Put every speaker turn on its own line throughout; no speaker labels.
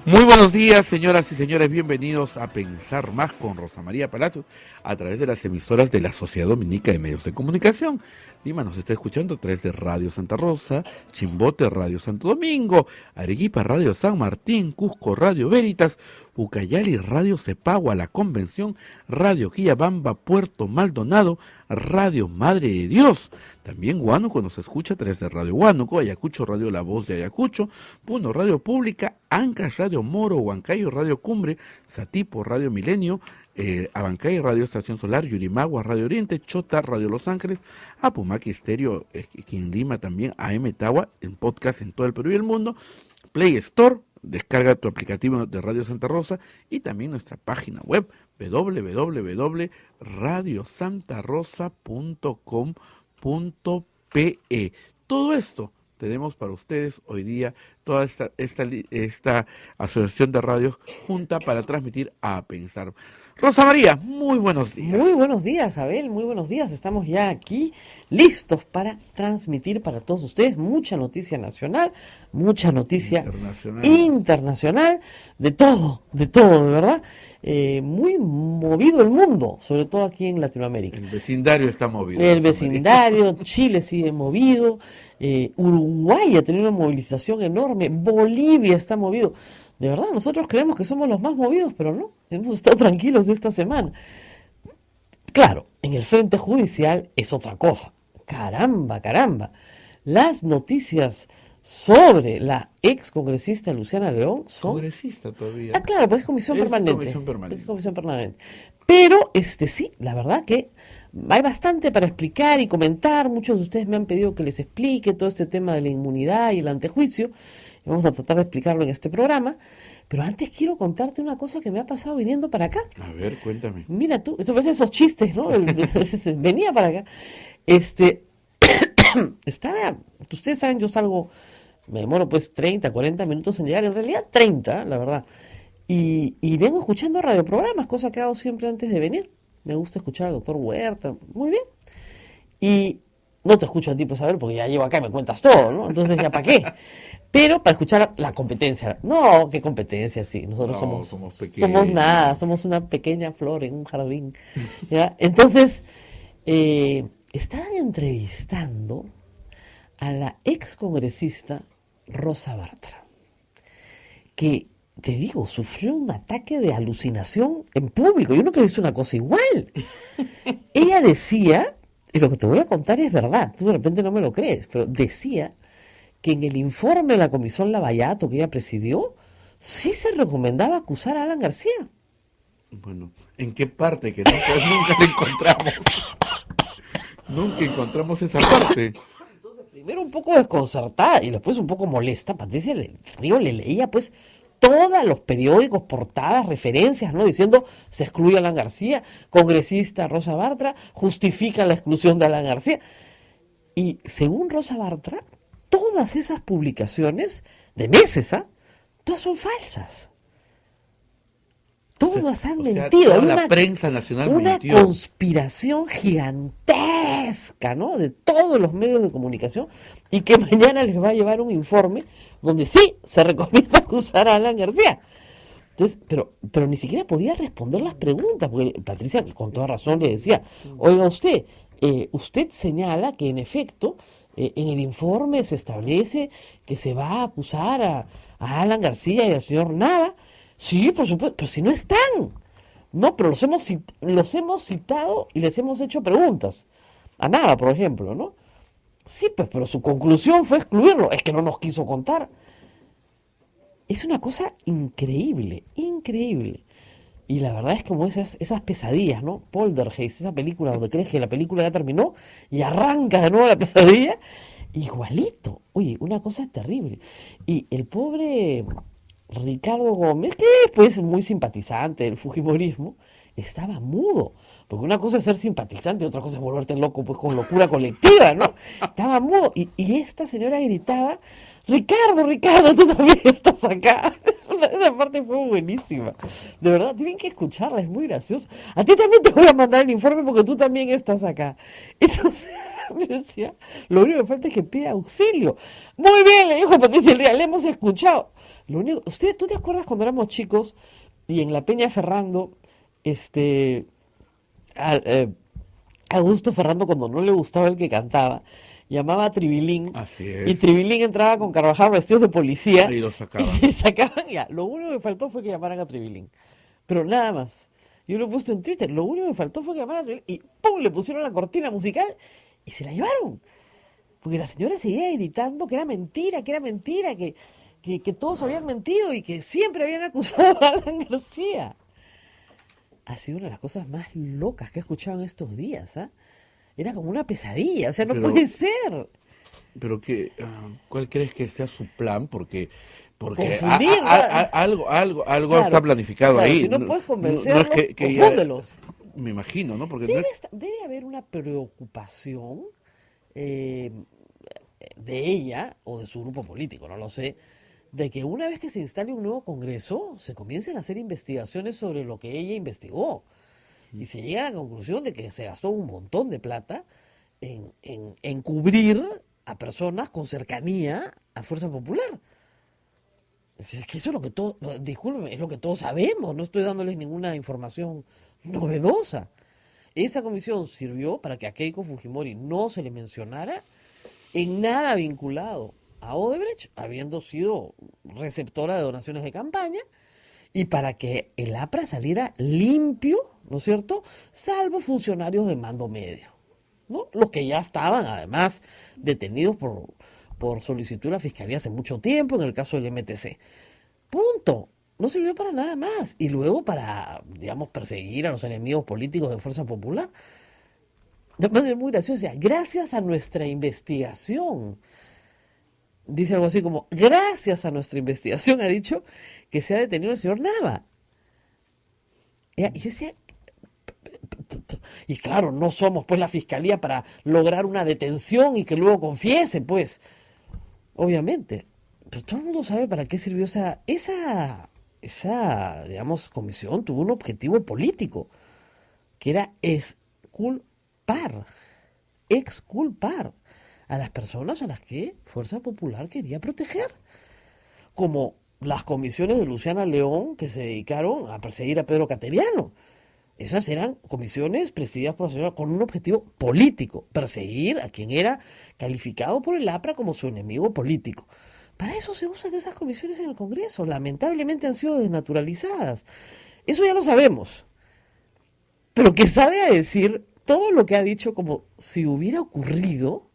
Muy buenos días, señoras y señores, bienvenidos a Pensar Más con Rosa María Palacios a través de las emisoras de la Sociedad Dominica de Medios de Comunicación. Lima nos está escuchando a través de Radio Santa Rosa, Chimbote Radio Santo Domingo, Arequipa Radio San Martín, Cusco Radio Veritas, Ucayali Radio Cepagua, La Convención, Radio Quillabamba, Puerto Maldonado, Radio Madre de Dios. También Huánuco nos escucha a través de Radio Huánuco, Ayacucho Radio La Voz de Ayacucho, Puno Radio Pública, Ancash Radio Moro, Huancayo Radio Cumbre, Satipo Radio Milenio, Abancay Radio Estación Solar, Yurimagua Radio Oriente, Chota Radio Los Ángeles, Apumaqui Estéreo, aquí en Lima también, AM Tagua, en podcast en todo el Perú y el mundo, Play Store, descarga tu aplicativo de Radio Santa Rosa y también nuestra página web www.radiosantarosa.com.pe. Todo esto tenemos para ustedes hoy día, toda esta asociación de radios junta para transmitir a Pensar. Rosa María, muy buenos días.
Muy buenos días, Abel, muy buenos días. Estamos ya aquí listos para transmitir para todos ustedes mucha noticia nacional, mucha noticia internacional, de todo, de verdad. Muy movido el mundo, sobre todo aquí en Latinoamérica.
El vecindario está movido.
El vecindario, Chile sigue movido, Uruguay ha tenido una movilización enorme, Bolivia está movido. De verdad, nosotros creemos que somos los más movidos, pero no, hemos estado tranquilos esta semana. Claro, en el frente judicial es otra cosa. Caramba. Las noticias sobre la ex congresista Luciana León son...
Congresista todavía.
Ah, claro, pues es comisión permanente. Es comisión permanente. Pero, sí, la verdad que hay bastante para explicar y comentar. Muchos de ustedes me han pedido que les explique todo este tema de la inmunidad y el antejuicio. Vamos a tratar de explicarlo en este programa. Pero antes quiero contarte una cosa que me ha pasado viniendo para acá.
A ver, cuéntame.
Mira tú, esto parece esos chistes, ¿no? Venía para acá. Estaba, ustedes saben, yo salgo, me demoro pues 30, 40 minutos en llegar, en realidad 30, la verdad. Y vengo escuchando radioprogramas, cosa que hago siempre antes de venir. Me gusta escuchar al doctor Huerta, muy bien. Y no te escucho a ti, pues, a ver, porque ya llevo acá y me cuentas todo, ¿no? Entonces, ¿ya para qué? Pero para escuchar la competencia. No, ¿qué competencia? Sí, nosotros somos pequeños. Somos nada, somos una pequeña flor en un jardín. ¿Ya? Entonces, estaban entrevistando a la ex congresista Rosa Bartra, que, te digo, sufrió un ataque de alucinación en público. Yo nunca he visto una cosa igual. Ella decía, y lo que te voy a contar es verdad, tú de repente no me lo crees, pero decía que en el informe de la Comisión Lavallato que ella presidió, sí se recomendaba acusar a Alan García.
Bueno, ¿en qué parte? Que nunca la encontramos. Nunca encontramos esa parte.
Entonces, primero un poco desconcertada y después un poco molesta, Patricia Río le leía pues todos los periódicos, portadas, referencias, ¿no? Diciendo, se excluye a Alan García, congresista Rosa Bartra, justifica la exclusión de Alan García. Y según Rosa Bartra, todas esas publicaciones de meses, todas son falsas. Todas han mentido.
Toda la prensa nacional mintió.
Una conspiración gigantesca, ¿no? De todos los medios de comunicación, y que mañana les va a llevar un informe donde sí se recomienda acusar a Alan García. Entonces, pero ni siquiera podía responder las preguntas, porque Patricia, con toda razón, le decía, oiga usted señala que en efecto en el informe se establece que se va a acusar a Alan García y al señor Nava. Sí, por supuesto, pero si no están. No, pero los hemos citado y les hemos hecho preguntas. A Nava, por ejemplo, ¿no? Sí, pues, pero su conclusión fue excluirlo. Es que no nos quiso contar. Es una cosa increíble. Y la verdad es como esas pesadillas, ¿no? Poltergeist, esa película donde crees que la película ya terminó y arranca de nuevo la pesadilla. Igualito. Oye, una cosa terrible. Y el pobre Ricardo Gómez, que es pues muy simpatizante del fujimorismo, estaba mudo. Porque una cosa es ser simpatizante y otra cosa es volverte loco, pues con locura colectiva, ¿no? Estaba mudo. Y esta señora gritaba, Ricardo, tú también estás acá. Esa parte fue buenísima. De verdad, tienen que escucharla, es muy graciosa. A ti también te voy a mandar el informe porque tú también estás acá. Entonces, Yo decía, lo único que falta es que pida auxilio. Muy bien, le dijo Patricia Elía, le hemos escuchado. Lo único, ¿tú te acuerdas cuando éramos chicos y en la Peña Ferrando, este, a- eh, Augusto Ferrando, cuando no le gustaba el que cantaba, llamaba a Tribilín
Así
y
es.
Tribilín entraba con Carvajal vestidos de policía
Ahí lo
y
sacaban.
se sacaban ya? Lo único que faltó fue que llamaran a Tribilín. Pero nada más. Yo lo he puesto en Twitter. Lo único que faltó fue que llamaran a Tribilín y ¡pum! Le pusieron la cortina musical y se la llevaron. Porque la señora seguía gritando que era mentira, que todos habían mentido y que siempre habían acusado a Alan García. Ha sido una de las cosas más locas que he escuchado en estos días, ¿ah? Era como una pesadilla, o sea, no
Pero,
puede ser.
pero ¿cuál crees que sea su plan? Porque
Confundir, ¿no?
algo está
Claro,
planificado
claro,
ahí.
si no
No,
puedes
no es
convencerlos,
que ya,
confúndelos.
me imagino, ¿no? Porque no es,
Debe haber una preocupación eh, de ella o de su grupo político, no lo sé, de que una vez que se instale un nuevo Congreso, se comiencen a hacer investigaciones sobre lo que ella investigó. Y se llega a la conclusión de que se gastó un montón de plata en cubrir a personas con cercanía a Fuerza Popular. Es que eso es lo que todos, discúlpeme, es lo que todos sabemos, no estoy dándoles ninguna información novedosa. Esa comisión sirvió para que a Keiko Fujimori no se le mencionara en nada vinculado a Odebrecht, habiendo sido receptora de donaciones de campaña, y para que el APRA saliera limpio, ¿no es cierto? Salvo funcionarios de mando medio, ¿no? Los que ya estaban, además, detenidos por solicitud de la Fiscalía hace mucho tiempo, en el caso del MTC. Punto. No sirvió para nada más. Y luego para, digamos, perseguir a los enemigos políticos de Fuerza Popular. Además es muy gracioso. O sea, gracias a nuestra investigación, dice algo así como, gracias a nuestra investigación ha dicho que se ha detenido el señor Nava. Y yo decía, y claro, no somos pues la fiscalía para lograr una detención y que luego confiese, pues, obviamente. Pero todo el mundo sabe para qué sirvió digamos, comisión, tuvo un objetivo político, que era exculpar, exculpar a las personas a las que Fuerza Popular quería proteger, como las comisiones de Luciana León que se dedicaron a perseguir a Pedro Cateriano. Esas eran comisiones presididas por la señora con un objetivo político, perseguir a quien era calificado por el APRA como su enemigo político. Para eso se usan esas comisiones en el Congreso. Lamentablemente han sido desnaturalizadas. Eso ya lo sabemos. Pero que salga a decir todo lo que ha dicho como si hubiera ocurrido,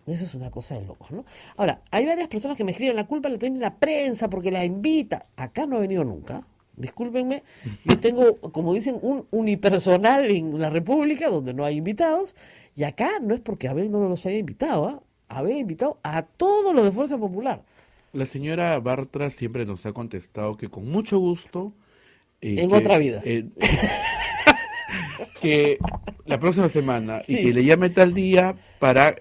eso es una cosa de locos, ¿no? Ahora, hay varias personas que me escriben, la culpa la tiene la prensa porque la invita. Acá no ha venido nunca. Discúlpenme, yo tengo, como dicen, un unipersonal en la República donde no hay invitados, y acá no es porque Abel no los haya invitado, ¿ah? Abel ha invitado a todos los de Fuerza Popular,
la señora Bartra siempre nos ha contestado que con mucho gusto y
en otra
que,
vida.
que la próxima semana y que
Sí,
le llame tal día para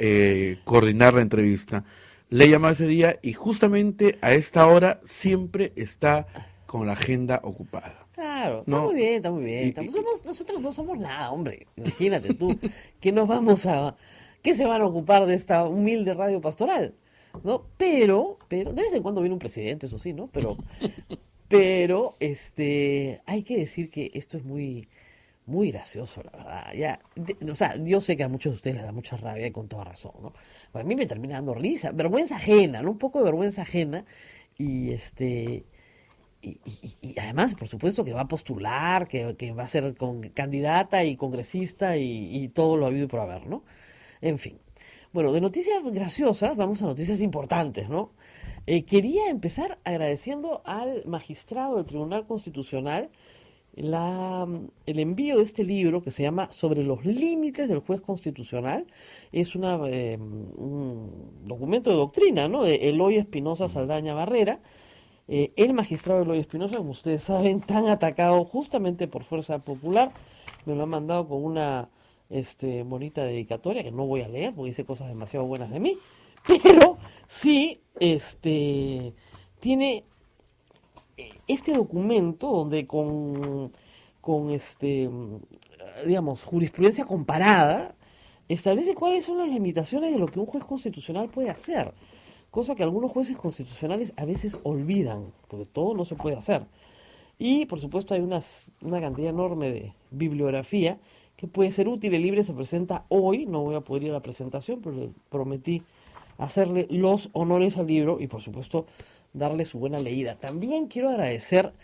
coordinar la entrevista. Le llama ese día y justamente a esta hora siempre está con la agenda ocupada.
claro, está muy
¿No?
bien, está muy bien.
Y, y-
Nosotros no somos nada, hombre. Imagínate tú, que nos vamos a, ¿qué se van a ocupar de esta humilde radio pastoral? ¿No? Pero, de vez en cuando viene un presidente, eso sí, ¿no? Pero, hay que decir que esto es muy, muy gracioso, la verdad. Ya, o sea, yo sé que a muchos de ustedes les da mucha rabia y con toda razón, ¿no? Pues a mí me termina dando risa, vergüenza ajena, ¿no? Un poco de vergüenza ajena. Y y además, por supuesto, que va a postular, que va a ser candidata y congresista y todo lo habido y por haber, ¿no? En fin. Bueno, de noticias graciosas, vamos a noticias importantes, ¿no? Quería empezar agradeciendo al magistrado del Tribunal Constitucional el envío de este libro que se llama Sobre los límites del juez constitucional. Es un documento de doctrina, ¿no? De Eloy Espinosa Saldaña Barrera. El magistrado Eloy Espinosa, como ustedes saben, tan atacado justamente por Fuerza Popular, me lo han mandado con una bonita dedicatoria que no voy a leer porque dice cosas demasiado buenas de mí, pero sí, tiene este documento donde con digamos, jurisprudencia comparada, establece cuáles son las limitaciones de lo que un juez constitucional puede hacer, cosa que algunos jueces constitucionales a veces olvidan, porque todo no se puede hacer. Y por supuesto hay una cantidad enorme de bibliografía que puede ser útil. El libro se presenta hoy, no voy a poder ir a la presentación, pero le prometí hacerle los honores al libro y por supuesto darle su buena leída. También quiero agradecer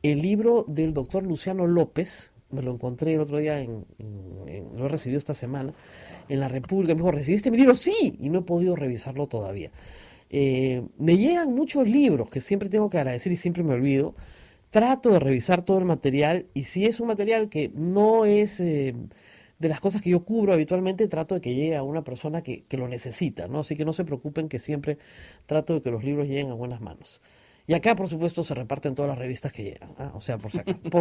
el libro del doctor Luciano López, me lo encontré el otro día, lo he recibido esta semana, en La República. Me dijo, ¿recibiste mi libro? Sí, y no he podido revisarlo todavía. Me llegan muchos libros que siempre tengo que agradecer y siempre me olvido. Trato de revisar todo el material y si es un material que no es de las cosas que yo cubro habitualmente, trato de que llegue a una persona que lo necesita, ¿no? Así que no se preocupen que siempre trato de que los libros lleguen a buenas manos. Y acá, por supuesto, se reparten todas las revistas que llegan, ¿ah? O sea, por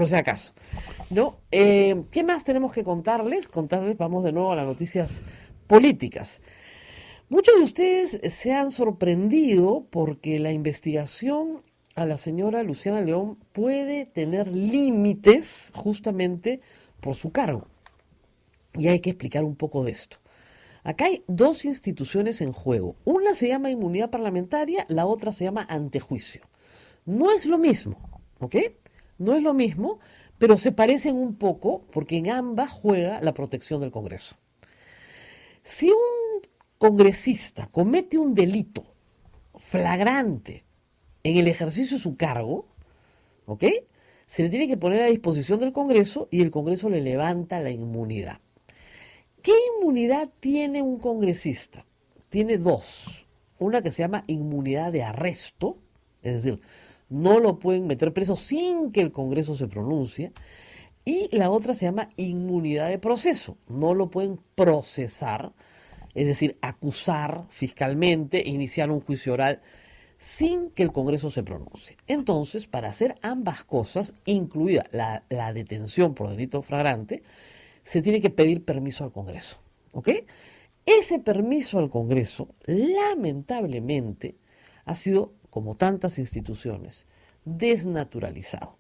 si acaso. ¿No? ¿Qué más tenemos que contarles? Vamos de nuevo a las noticias políticas. Muchos de ustedes se han sorprendido porque la investigación a la señora Luciana León puede tener límites justamente por su cargo. Y hay que explicar un poco de esto. Acá hay dos instituciones en juego. Una se llama inmunidad parlamentaria, la otra se llama antejuicio. No es lo mismo, ¿ok? No es lo mismo, pero se parecen un poco porque en ambas juega la protección del Congreso. Si un congresista comete un delito flagrante en el ejercicio de su cargo, ¿ok? Se le tiene que poner a disposición del Congreso y el Congreso le levanta la inmunidad. ¿Qué inmunidad tiene un congresista? Tiene dos. Una que se llama inmunidad de arresto, es decir, no lo pueden meter preso sin que el Congreso se pronuncie. Y la otra se llama inmunidad de proceso. No lo pueden procesar, es decir, acusar fiscalmente, iniciar un juicio oral sin que el Congreso se pronuncie. Entonces, para hacer ambas cosas, incluida la detención por delito flagrante, se tiene que pedir permiso al Congreso, ¿ok? Ese permiso al Congreso, lamentablemente, ha sido, como tantas instituciones, desnaturalizado,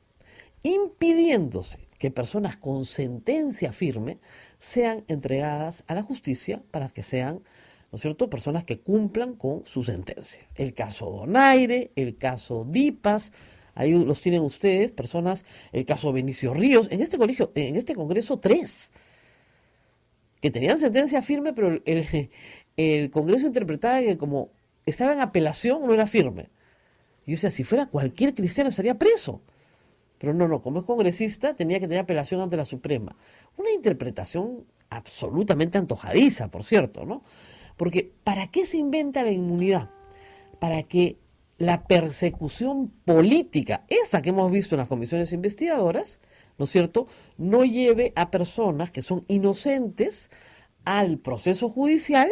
impidiéndose que personas con sentencia firme sean entregadas a la justicia para que sean, ¿no es cierto?, personas que cumplan con su sentencia. El caso Donaire, el caso Dipas, ahí los tienen ustedes, personas, el caso Benicio Ríos, en este Congreso, 3, que tenían sentencia firme, pero el Congreso interpretaba que como estaba en apelación no era firme. Y yo decía, si fuera cualquier cristiano estaría preso. Pero no, como es congresista tenía que tener apelación ante la Suprema. Una interpretación absolutamente antojadiza, por cierto, ¿no? Porque ¿para qué se inventa la inmunidad? Para que la persecución política, esa que hemos visto en las comisiones investigadoras, ¿no es cierto?, no lleve a personas que son inocentes al proceso judicial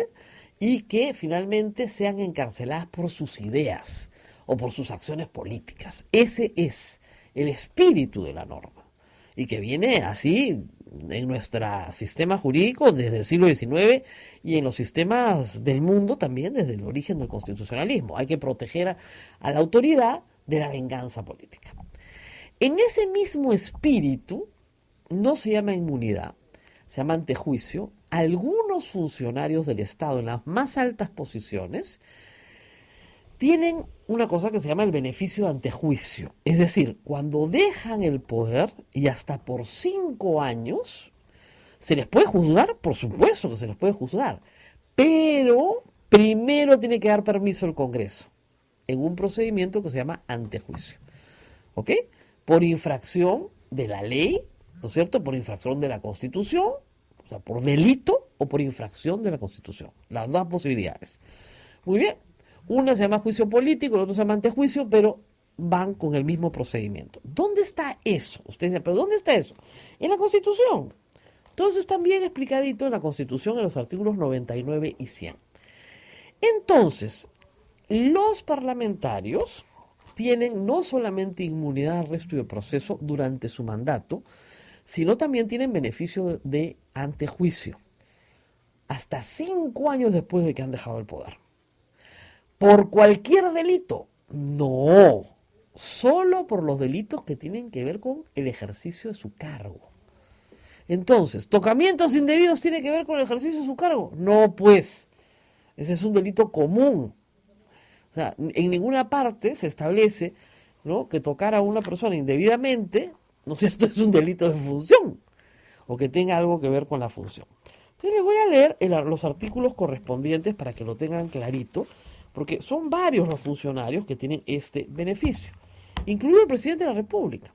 y que finalmente sean encarceladas por sus ideas o por sus acciones políticas. Ese es el espíritu de la norma y que viene así en nuestro sistema jurídico desde el siglo XIX y en los sistemas del mundo también desde el origen del constitucionalismo. Hay que proteger a la autoridad de la venganza política. En ese mismo espíritu, no se llama inmunidad, se llama antejuicio. Algunos funcionarios del Estado en las más altas posiciones tienen una cosa que se llama el beneficio de antejuicio. Es decir, cuando dejan el poder y hasta por 5 años, ¿se les puede juzgar? Por supuesto que se les puede juzgar. Pero primero tiene que dar permiso el Congreso en un procedimiento que se llama antejuicio. ¿Ok? Por infracción de la ley, ¿no es cierto? Por infracción de la Constitución, o sea, por delito o por infracción de la Constitución. Las dos posibilidades. Muy bien. Una se llama juicio político, el otro se llama antejuicio, pero van con el mismo procedimiento. ¿Dónde está eso? Ustedes dicen, ¿pero dónde está eso? En la Constitución. Todo eso está bien explicadito en la Constitución, en los artículos 99 y 100. Entonces, los parlamentarios tienen no solamente inmunidad de arresto y de proceso durante su mandato, sino también tienen beneficio de antejuicio, hasta 5 años después de que han dejado el poder. ¿Por cualquier delito? No, solo por los delitos que tienen que ver con el ejercicio de su cargo. Entonces, ¿tocamientos indebidos tiene que ver con el ejercicio de su cargo? No, pues. Ese es un delito común. O sea, en ninguna parte se establece, ¿no?, que tocar a una persona indebidamente, ¿no es cierto?, es un delito de función o que tenga algo que ver con la función. Entonces les voy a leer los artículos correspondientes para que lo tengan clarito, porque son varios los funcionarios que tienen este beneficio, incluido el presidente de la República,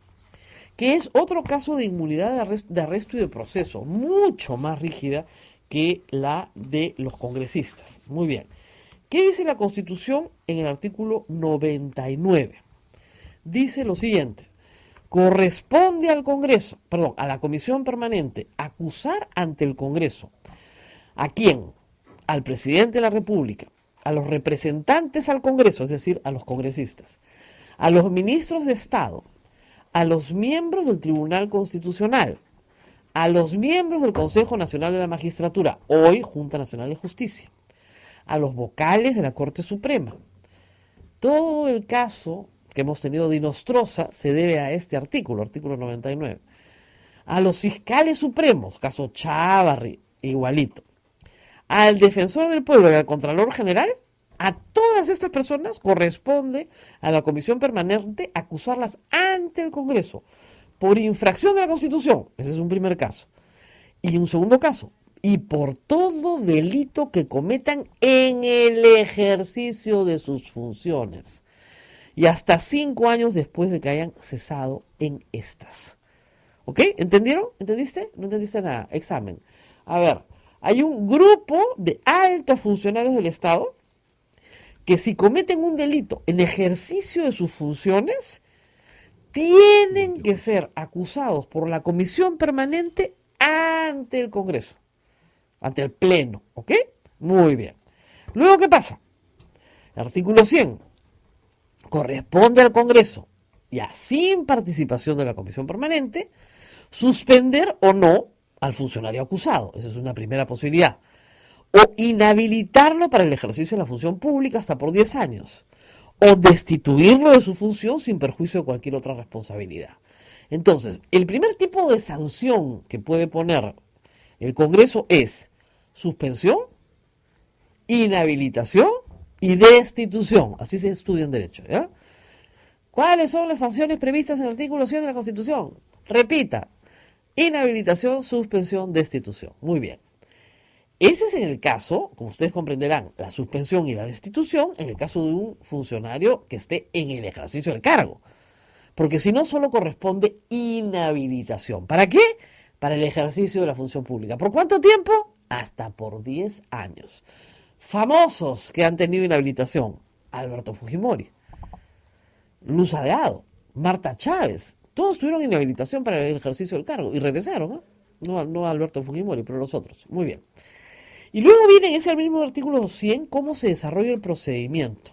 que es otro caso de inmunidad de arresto y de proceso, mucho más rígida que la de los congresistas. Muy bien. ¿Qué dice la Constitución en el artículo 99? Dice lo siguiente: corresponde al Congreso, perdón, a la Comisión Permanente, acusar ante el Congreso. ¿A quién? Al presidente de la República, a los representantes al Congreso, es decir, a los congresistas, a los ministros de Estado, a los miembros del Tribunal Constitucional, a los miembros del Consejo Nacional de la Magistratura, hoy Junta Nacional de Justicia, a los vocales de la Corte Suprema. Todo el caso que hemos tenido de Inostroza se debe a este artículo 99. A los fiscales supremos, caso Chávarri, igualito. Al defensor del pueblo y al Contralor General, a todas estas personas corresponde a la Comisión Permanente acusarlas ante el Congreso por infracción de la Constitución. Ese es un primer caso. Y un segundo caso, y por todo delito que cometan en el ejercicio de sus funciones, y hasta 5 años después de que hayan cesado en estas. ¿Ok? ¿Entendieron? ¿Entendiste? No entendiste nada. Examen. A ver, hay un grupo de altos funcionarios del Estado que si cometen un delito en ejercicio de sus funciones, tienen que ser acusados por la Comisión Permanente ante el Congreso, ante el Pleno, ¿ok? Muy bien. Luego, ¿qué pasa? El artículo 100 corresponde al Congreso, ya sin participación de la Comisión Permanente, suspender o no al funcionario acusado. Esa es una primera posibilidad. O inhabilitarlo para el ejercicio de la función pública hasta por 10 años. O destituirlo de su función sin perjuicio de cualquier otra responsabilidad. Entonces, el primer tipo de sanción que puede poner el Congreso es suspensión, inhabilitación y destitución. Así se estudia en derecho, ¿ya? ¿Cuáles son las sanciones previstas en el artículo 100 de la Constitución? Repita: inhabilitación, suspensión, destitución. Muy bien. Ese es en el caso, como ustedes comprenderán, la suspensión y la destitución en el caso de un funcionario que esté en el ejercicio del cargo. Porque si no, solo corresponde inhabilitación. ¿Para qué? Para el ejercicio de la función pública. ¿Por cuánto tiempo? Hasta por 10 años. Famosos que han tenido inhabilitación: Alberto Fujimori, Luz Salgado, Marta Chávez. Todos tuvieron inhabilitación para el ejercicio del cargo y regresaron, ¿no? No Alberto Fujimori, pero los otros. Muy bien. Y luego viene en ese mismo artículo 100 cómo se desarrolla el procedimiento.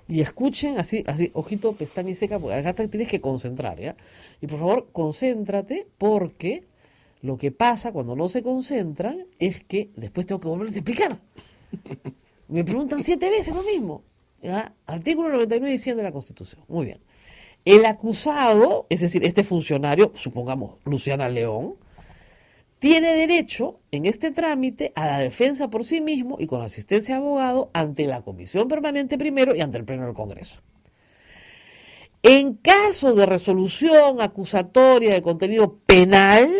Y escuchen, así, ojito, pestaña y seca, porque acá te tienes que concentrar, ¿ya? Y por favor, concéntrate, porque lo que pasa cuando no se concentran es que después tengo que volverles a explicar. Me preguntan 7 veces lo mismo, ¿ya? Artículo 99 y 100 de la Constitución. Muy bien. El acusado, es decir, este funcionario, supongamos Luciana León, tiene derecho en este trámite a la defensa por sí mismo y con asistencia de abogado ante la Comisión Permanente primero y ante el Pleno del Congreso. En caso de resolución acusatoria de contenido penal,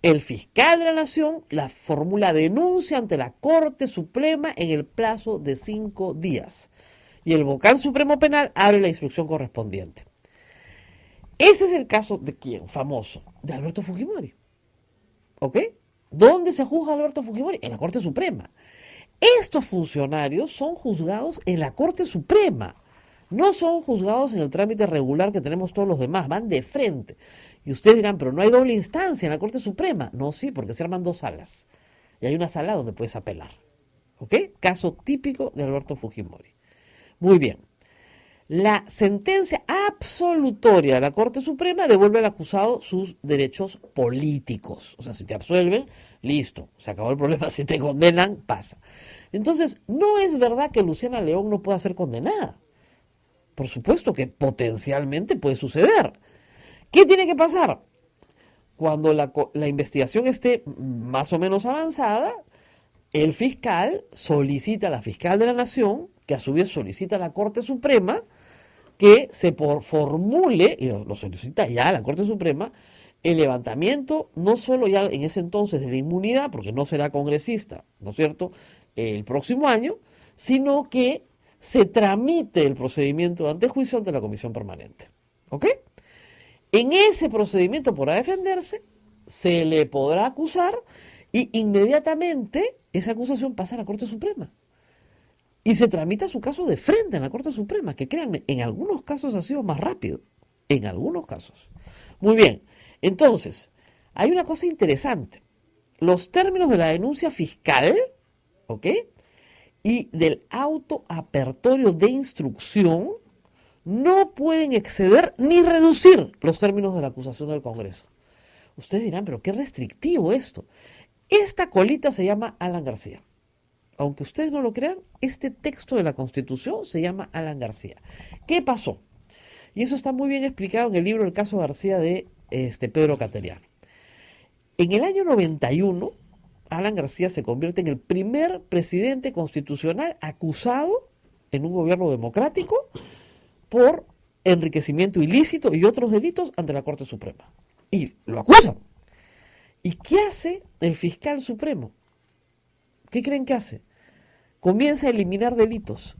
el fiscal de la Nación la formula denuncia ante la Corte Suprema en el plazo de 5 días. Y el vocal supremo penal abre la instrucción correspondiente. Ese es el caso de ¿quién? Famoso, de Alberto Fujimori. ¿Ok? ¿Dónde se juzga a Alberto Fujimori? En la Corte Suprema. Estos funcionarios son juzgados en la Corte Suprema. No son juzgados en el trámite regular que tenemos todos los demás. Van de frente. Y ustedes dirán, pero no hay doble instancia en la Corte Suprema. No, sí, porque se arman 2 salas. Y hay una sala donde puedes apelar. ¿Ok? Caso típico de Alberto Fujimori. Muy bien. La sentencia absolutoria de la Corte Suprema devuelve al acusado sus derechos políticos. O sea, si te absuelven, listo, se acabó el problema. Si te condenan, pasa. Entonces, no es verdad que Luciana León no pueda ser condenada. Por supuesto que potencialmente puede suceder. ¿Qué tiene que pasar? cuando la investigación esté más o menos avanzada, el fiscal solicita a la fiscal de la Nación, que a su vez solicita a la Corte Suprema, que se formule, y lo solicita ya a la Corte Suprema, el levantamiento, no solo ya en ese entonces de la inmunidad, porque no será congresista, ¿no es cierto?, el próximo año, sino que se tramite el procedimiento de antejuicio ante la Comisión Permanente. ¿Ok? En ese procedimiento podrá defenderse, se le podrá acusar y inmediatamente esa acusación pasa a la Corte Suprema. Y se tramita su caso de frente en la Corte Suprema, que créanme, en algunos casos ha sido más rápido. En algunos casos. Muy bien. Entonces, hay una cosa interesante. Los términos de la denuncia fiscal, ¿ok?, y del auto apertorio de instrucción no pueden exceder ni reducir los términos de la acusación del Congreso. Ustedes dirán, pero qué restrictivo esto. Esta colita se llama Alan García. Aunque ustedes no lo crean, este texto de la Constitución se llama Alan García. ¿Qué pasó? Y eso está muy bien explicado en el libro El caso García de Pedro Cateriano. En el año 91, Alan García se convierte en el primer presidente constitucional acusado en un gobierno democrático por enriquecimiento ilícito y otros delitos ante la Corte Suprema. Y lo acusan. ¿Y qué hace el fiscal supremo? ¿Qué creen que hace? Comienza a eliminar delitos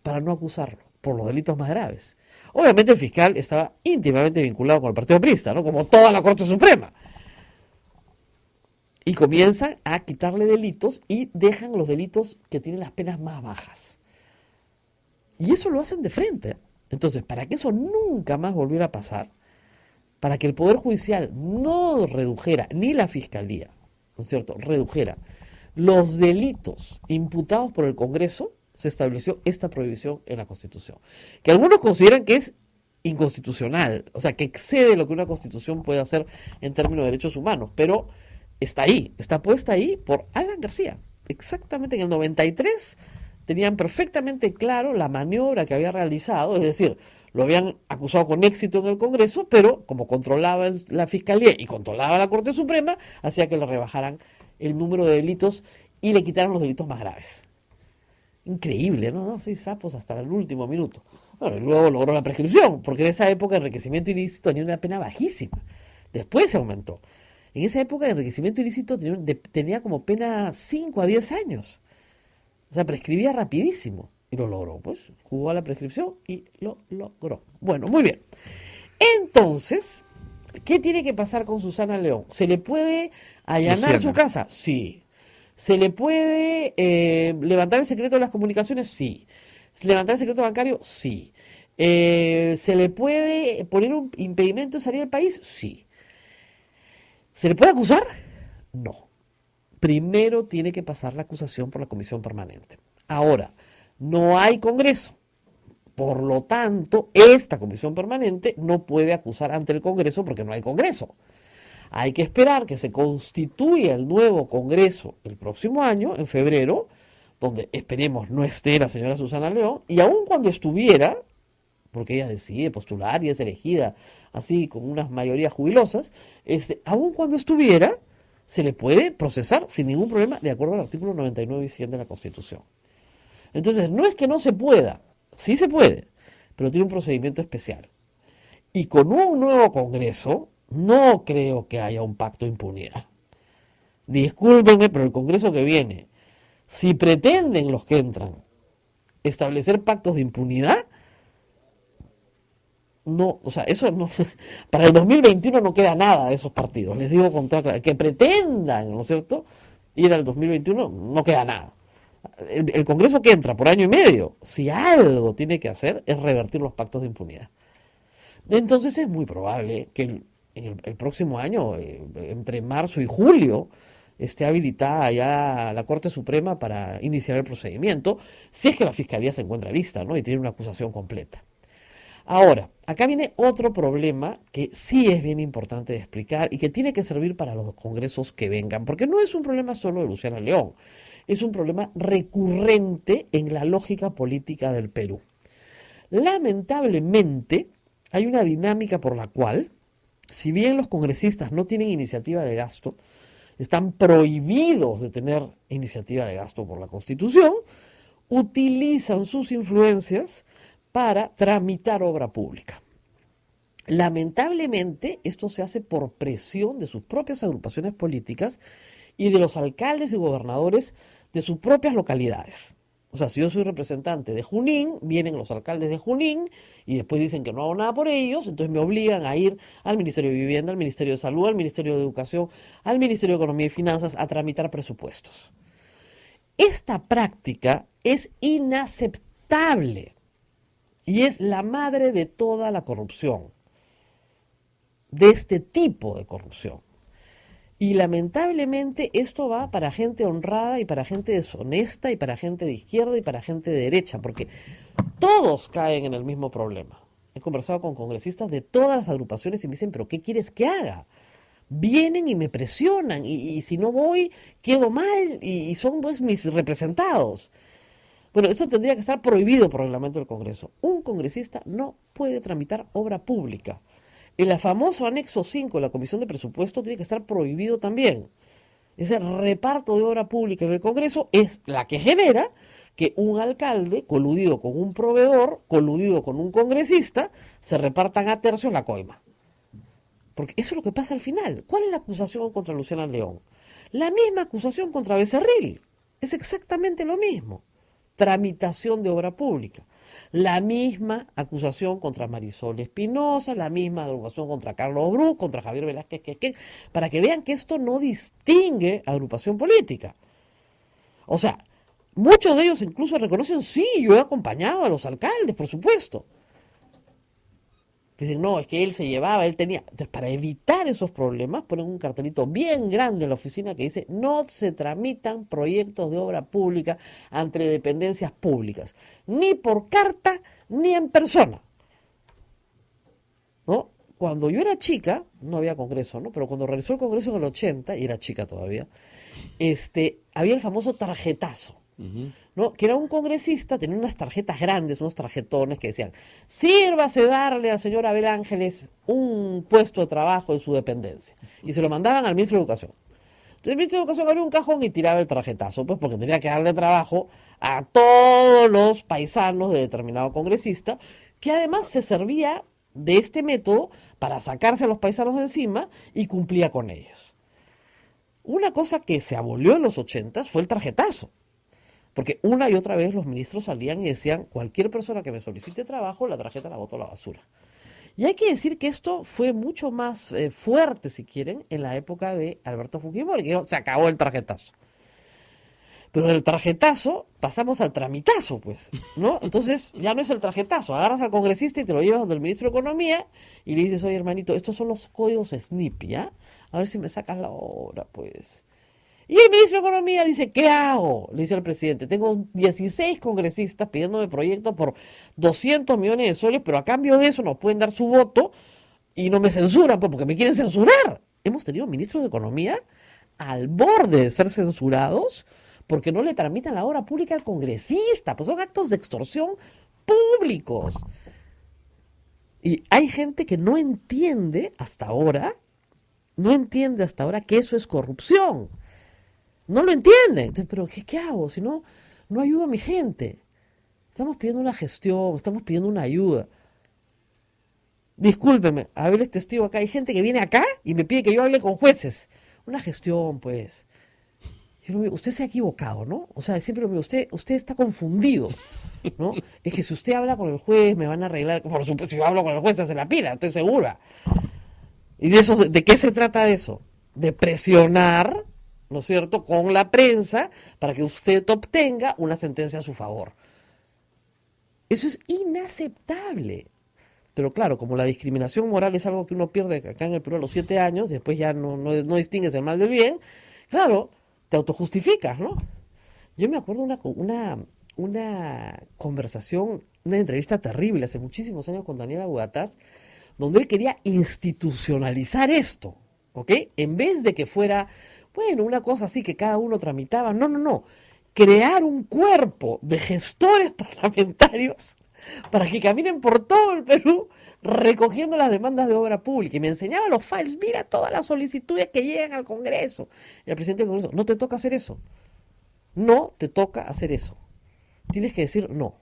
para no acusarlo por los delitos más graves. Obviamente el fiscal estaba íntimamente vinculado con el Partido Aprista, ¿no?, como toda la Corte Suprema. Y comienzan a quitarle delitos y dejan los delitos que tienen las penas más bajas. Y eso lo hacen de frente. Entonces, para que eso nunca más volviera a pasar, para que el Poder Judicial no redujera, ni la Fiscalía, ¿no es cierto?, redujera los delitos imputados por el Congreso, se estableció esta prohibición en la Constitución. Que algunos consideran que es inconstitucional, o sea, que excede lo que una Constitución puede hacer en términos de derechos humanos, pero está ahí, está puesta ahí por Alan García. Exactamente en el 93 tenían perfectamente claro la maniobra que había realizado, es decir, lo habían acusado con éxito en el Congreso, pero como controlaba la Fiscalía y controlaba la Corte Suprema, hacía que le rebajaran el número de delitos y le quitaran los delitos más graves. Increíble, ¿no? Sí, sapos hasta el último minuto. Bueno, y luego logró la prescripción, porque en esa época el enriquecimiento ilícito tenía una pena bajísima. Después se aumentó. En esa época el enriquecimiento ilícito tenía como pena 5 a 10 años. O sea, prescribía rapidísimo. Y lo logró, pues. Jugó a la prescripción y lo logró. Bueno, muy bien. Entonces, ¿qué tiene que pasar con Susana León? ¿Se le puede allanar su casa? Sí. ¿Se le puede levantar el secreto de las comunicaciones? Sí. ¿Levantar el secreto bancario? Sí. ¿Se le puede poner un impedimento de salir del país? Sí. ¿Se le puede acusar? No. Primero tiene que pasar la acusación por la Comisión Permanente. Ahora, no hay Congreso. Por lo tanto, esta Comisión Permanente no puede acusar ante el Congreso porque no hay Congreso. Hay que esperar que se constituya el nuevo Congreso el próximo año, en febrero, donde esperemos no esté la señora Susana León, y aun cuando estuviera, porque ella decide postular y es elegida así con unas mayorías jubilosas, aun cuando estuviera, se le puede procesar sin ningún problema de acuerdo al artículo 99 y 100 de la Constitución. Entonces, no es que no se pueda, sí se puede, pero tiene un procedimiento especial. Y con un nuevo Congreso, no creo que haya un pacto de impunidad. Discúlpenme, pero el Congreso que viene, si pretenden los que entran establecer pactos de impunidad, no, o sea, eso no, para el 2021 no queda nada de esos partidos, les digo con toda claridad, que pretendan, ¿no es cierto?, ir al 2021, no queda nada. El Congreso que entra por año y medio, si algo tiene que hacer, es revertir los pactos de impunidad. Entonces es muy probable que el próximo año, entre marzo y julio, esté habilitada ya la Corte Suprema para iniciar el procedimiento, si es que la Fiscalía se encuentra lista, ¿no?, y tiene una acusación completa. Ahora, acá viene otro problema que sí es bien importante de explicar y que tiene que servir para los congresos que vengan, porque no es un problema solo de Luciana León, es un problema recurrente en la lógica política del Perú. Lamentablemente, hay una dinámica por la cual si bien los congresistas no tienen iniciativa de gasto, están prohibidos de tener iniciativa de gasto por la Constitución, utilizan sus influencias para tramitar obra pública. Lamentablemente, esto se hace por presión de sus propias agrupaciones políticas y de los alcaldes y gobernadores de sus propias localidades. O sea, si yo soy representante de Junín, vienen los alcaldes de Junín y después dicen que no hago nada por ellos, entonces me obligan a ir al Ministerio de Vivienda, al Ministerio de Salud, al Ministerio de Educación, al Ministerio de Economía y Finanzas a tramitar presupuestos. Esta práctica es inaceptable y es la madre de toda la corrupción, de este tipo de corrupción. Y lamentablemente esto va para gente honrada y para gente deshonesta y para gente de izquierda y para gente de derecha, porque todos caen en el mismo problema. He conversado con congresistas de todas las agrupaciones y me dicen, ¿pero qué quieres que haga? Vienen y me presionan y si no voy quedo mal y son pues mis representados. Bueno, esto tendría que estar prohibido por reglamento del Congreso. Un congresista no puede tramitar obra pública. El famoso anexo 5 de la Comisión de Presupuesto tiene que estar prohibido también. Ese reparto de obra pública en el Congreso es la que genera que un alcalde, coludido con un proveedor, coludido con un congresista, se repartan a tercios la coima. Porque eso es lo que pasa al final. ¿Cuál es la acusación contra Luciana León? La misma acusación contra Becerril. Es exactamente lo mismo. Tramitación de obra pública. La misma acusación contra Marisol Espinosa, la misma acusación contra Carlos Bru, contra Javier Velázquez Quesquén, para que vean que esto no distingue agrupación política. O sea, muchos de ellos incluso reconocen, sí, yo he acompañado a los alcaldes, por supuesto. Dicen, no, es que él se llevaba, él tenía. Entonces, para evitar esos problemas, ponen un cartelito bien grande en la oficina que dice, no se tramitan proyectos de obra pública ante dependencias públicas, ni por carta, ni en persona. ¿No? Cuando yo era chica, no había congreso, ¿no? Pero cuando realizó el congreso en el 80, y era chica todavía, había el famoso tarjetazo. ¿No? Que era un congresista, tenía unas tarjetas grandes, unos tarjetones que decían, sírvase darle al señor Abel Ángeles un puesto de trabajo en su dependencia. Y se lo mandaban al ministro de Educación. Entonces el ministro de Educación abría un cajón y tiraba el tarjetazo, pues porque tenía que darle trabajo a todos los paisanos de determinado congresista, que además se servía de este método para sacarse a los paisanos de encima y cumplía con ellos. Una cosa que se abolió en los 80s fue el tarjetazo. Porque una y otra vez los ministros salían y decían, cualquier persona que me solicite trabajo, la tarjeta la boto a la basura. Y hay que decir que esto fue mucho más fuerte, si quieren, en la época de Alberto Fujimori, que se acabó el tarjetazo. Pero del tarjetazo pasamos al tramitazo, pues, ¿no? Entonces ya no es el tarjetazo, agarras al congresista y te lo llevas donde el ministro de Economía y le dices, oye hermanito, estos son los códigos SNIP, ¿ya? A ver si me sacas la obra, pues. Y el ministro de Economía dice, ¿qué hago? Le dice al presidente, tengo 16 congresistas pidiéndome proyectos por 200 millones de soles, pero a cambio de eso nos pueden dar su voto y no me censuran, pues, porque me quieren censurar. Hemos tenido ministros de Economía al borde de ser censurados porque no le tramitan la obra pública al congresista, pues son actos de extorsión públicos. Y hay gente que no entiende hasta ahora que eso es corrupción. No lo entienden. Entonces, pero ¿qué hago? Si no, no ayudo a mi gente. Estamos pidiendo una gestión, estamos pidiendo una ayuda. Discúlpeme, Abel es testigo acá. Hay gente que viene acá y me pide que yo hable con jueces. Una gestión, pues. Yo lo digo, usted se ha equivocado, ¿no? O sea, siempre lo digo, usted está confundido, ¿no? Es que si usted habla con el juez, me van a arreglar. Por supuesto, si yo hablo con el juez, se hace la pila, estoy segura. ¿Y de qué se trata eso? De presionar, ¿no es cierto?, con la prensa para que usted obtenga una sentencia a su favor. Eso es inaceptable. Pero claro, como la discriminación moral es algo que uno pierde acá en el Perú a los 7 años, después ya no distingues el mal del bien, claro, te autojustificas, ¿no? Yo me acuerdo una conversación, una entrevista terrible hace muchísimos años con Daniel Abugataz, donde él quería institucionalizar esto, ¿ok? En vez de que fuera, bueno, una cosa así que cada uno tramitaba, no. Crear un cuerpo de gestores parlamentarios para que caminen por todo el Perú recogiendo las demandas de obra pública. Y me enseñaba los files, mira todas las solicitudes que llegan al Congreso. Y el presidente del Congreso, no te toca hacer eso. No te toca hacer eso. Tienes que decir no.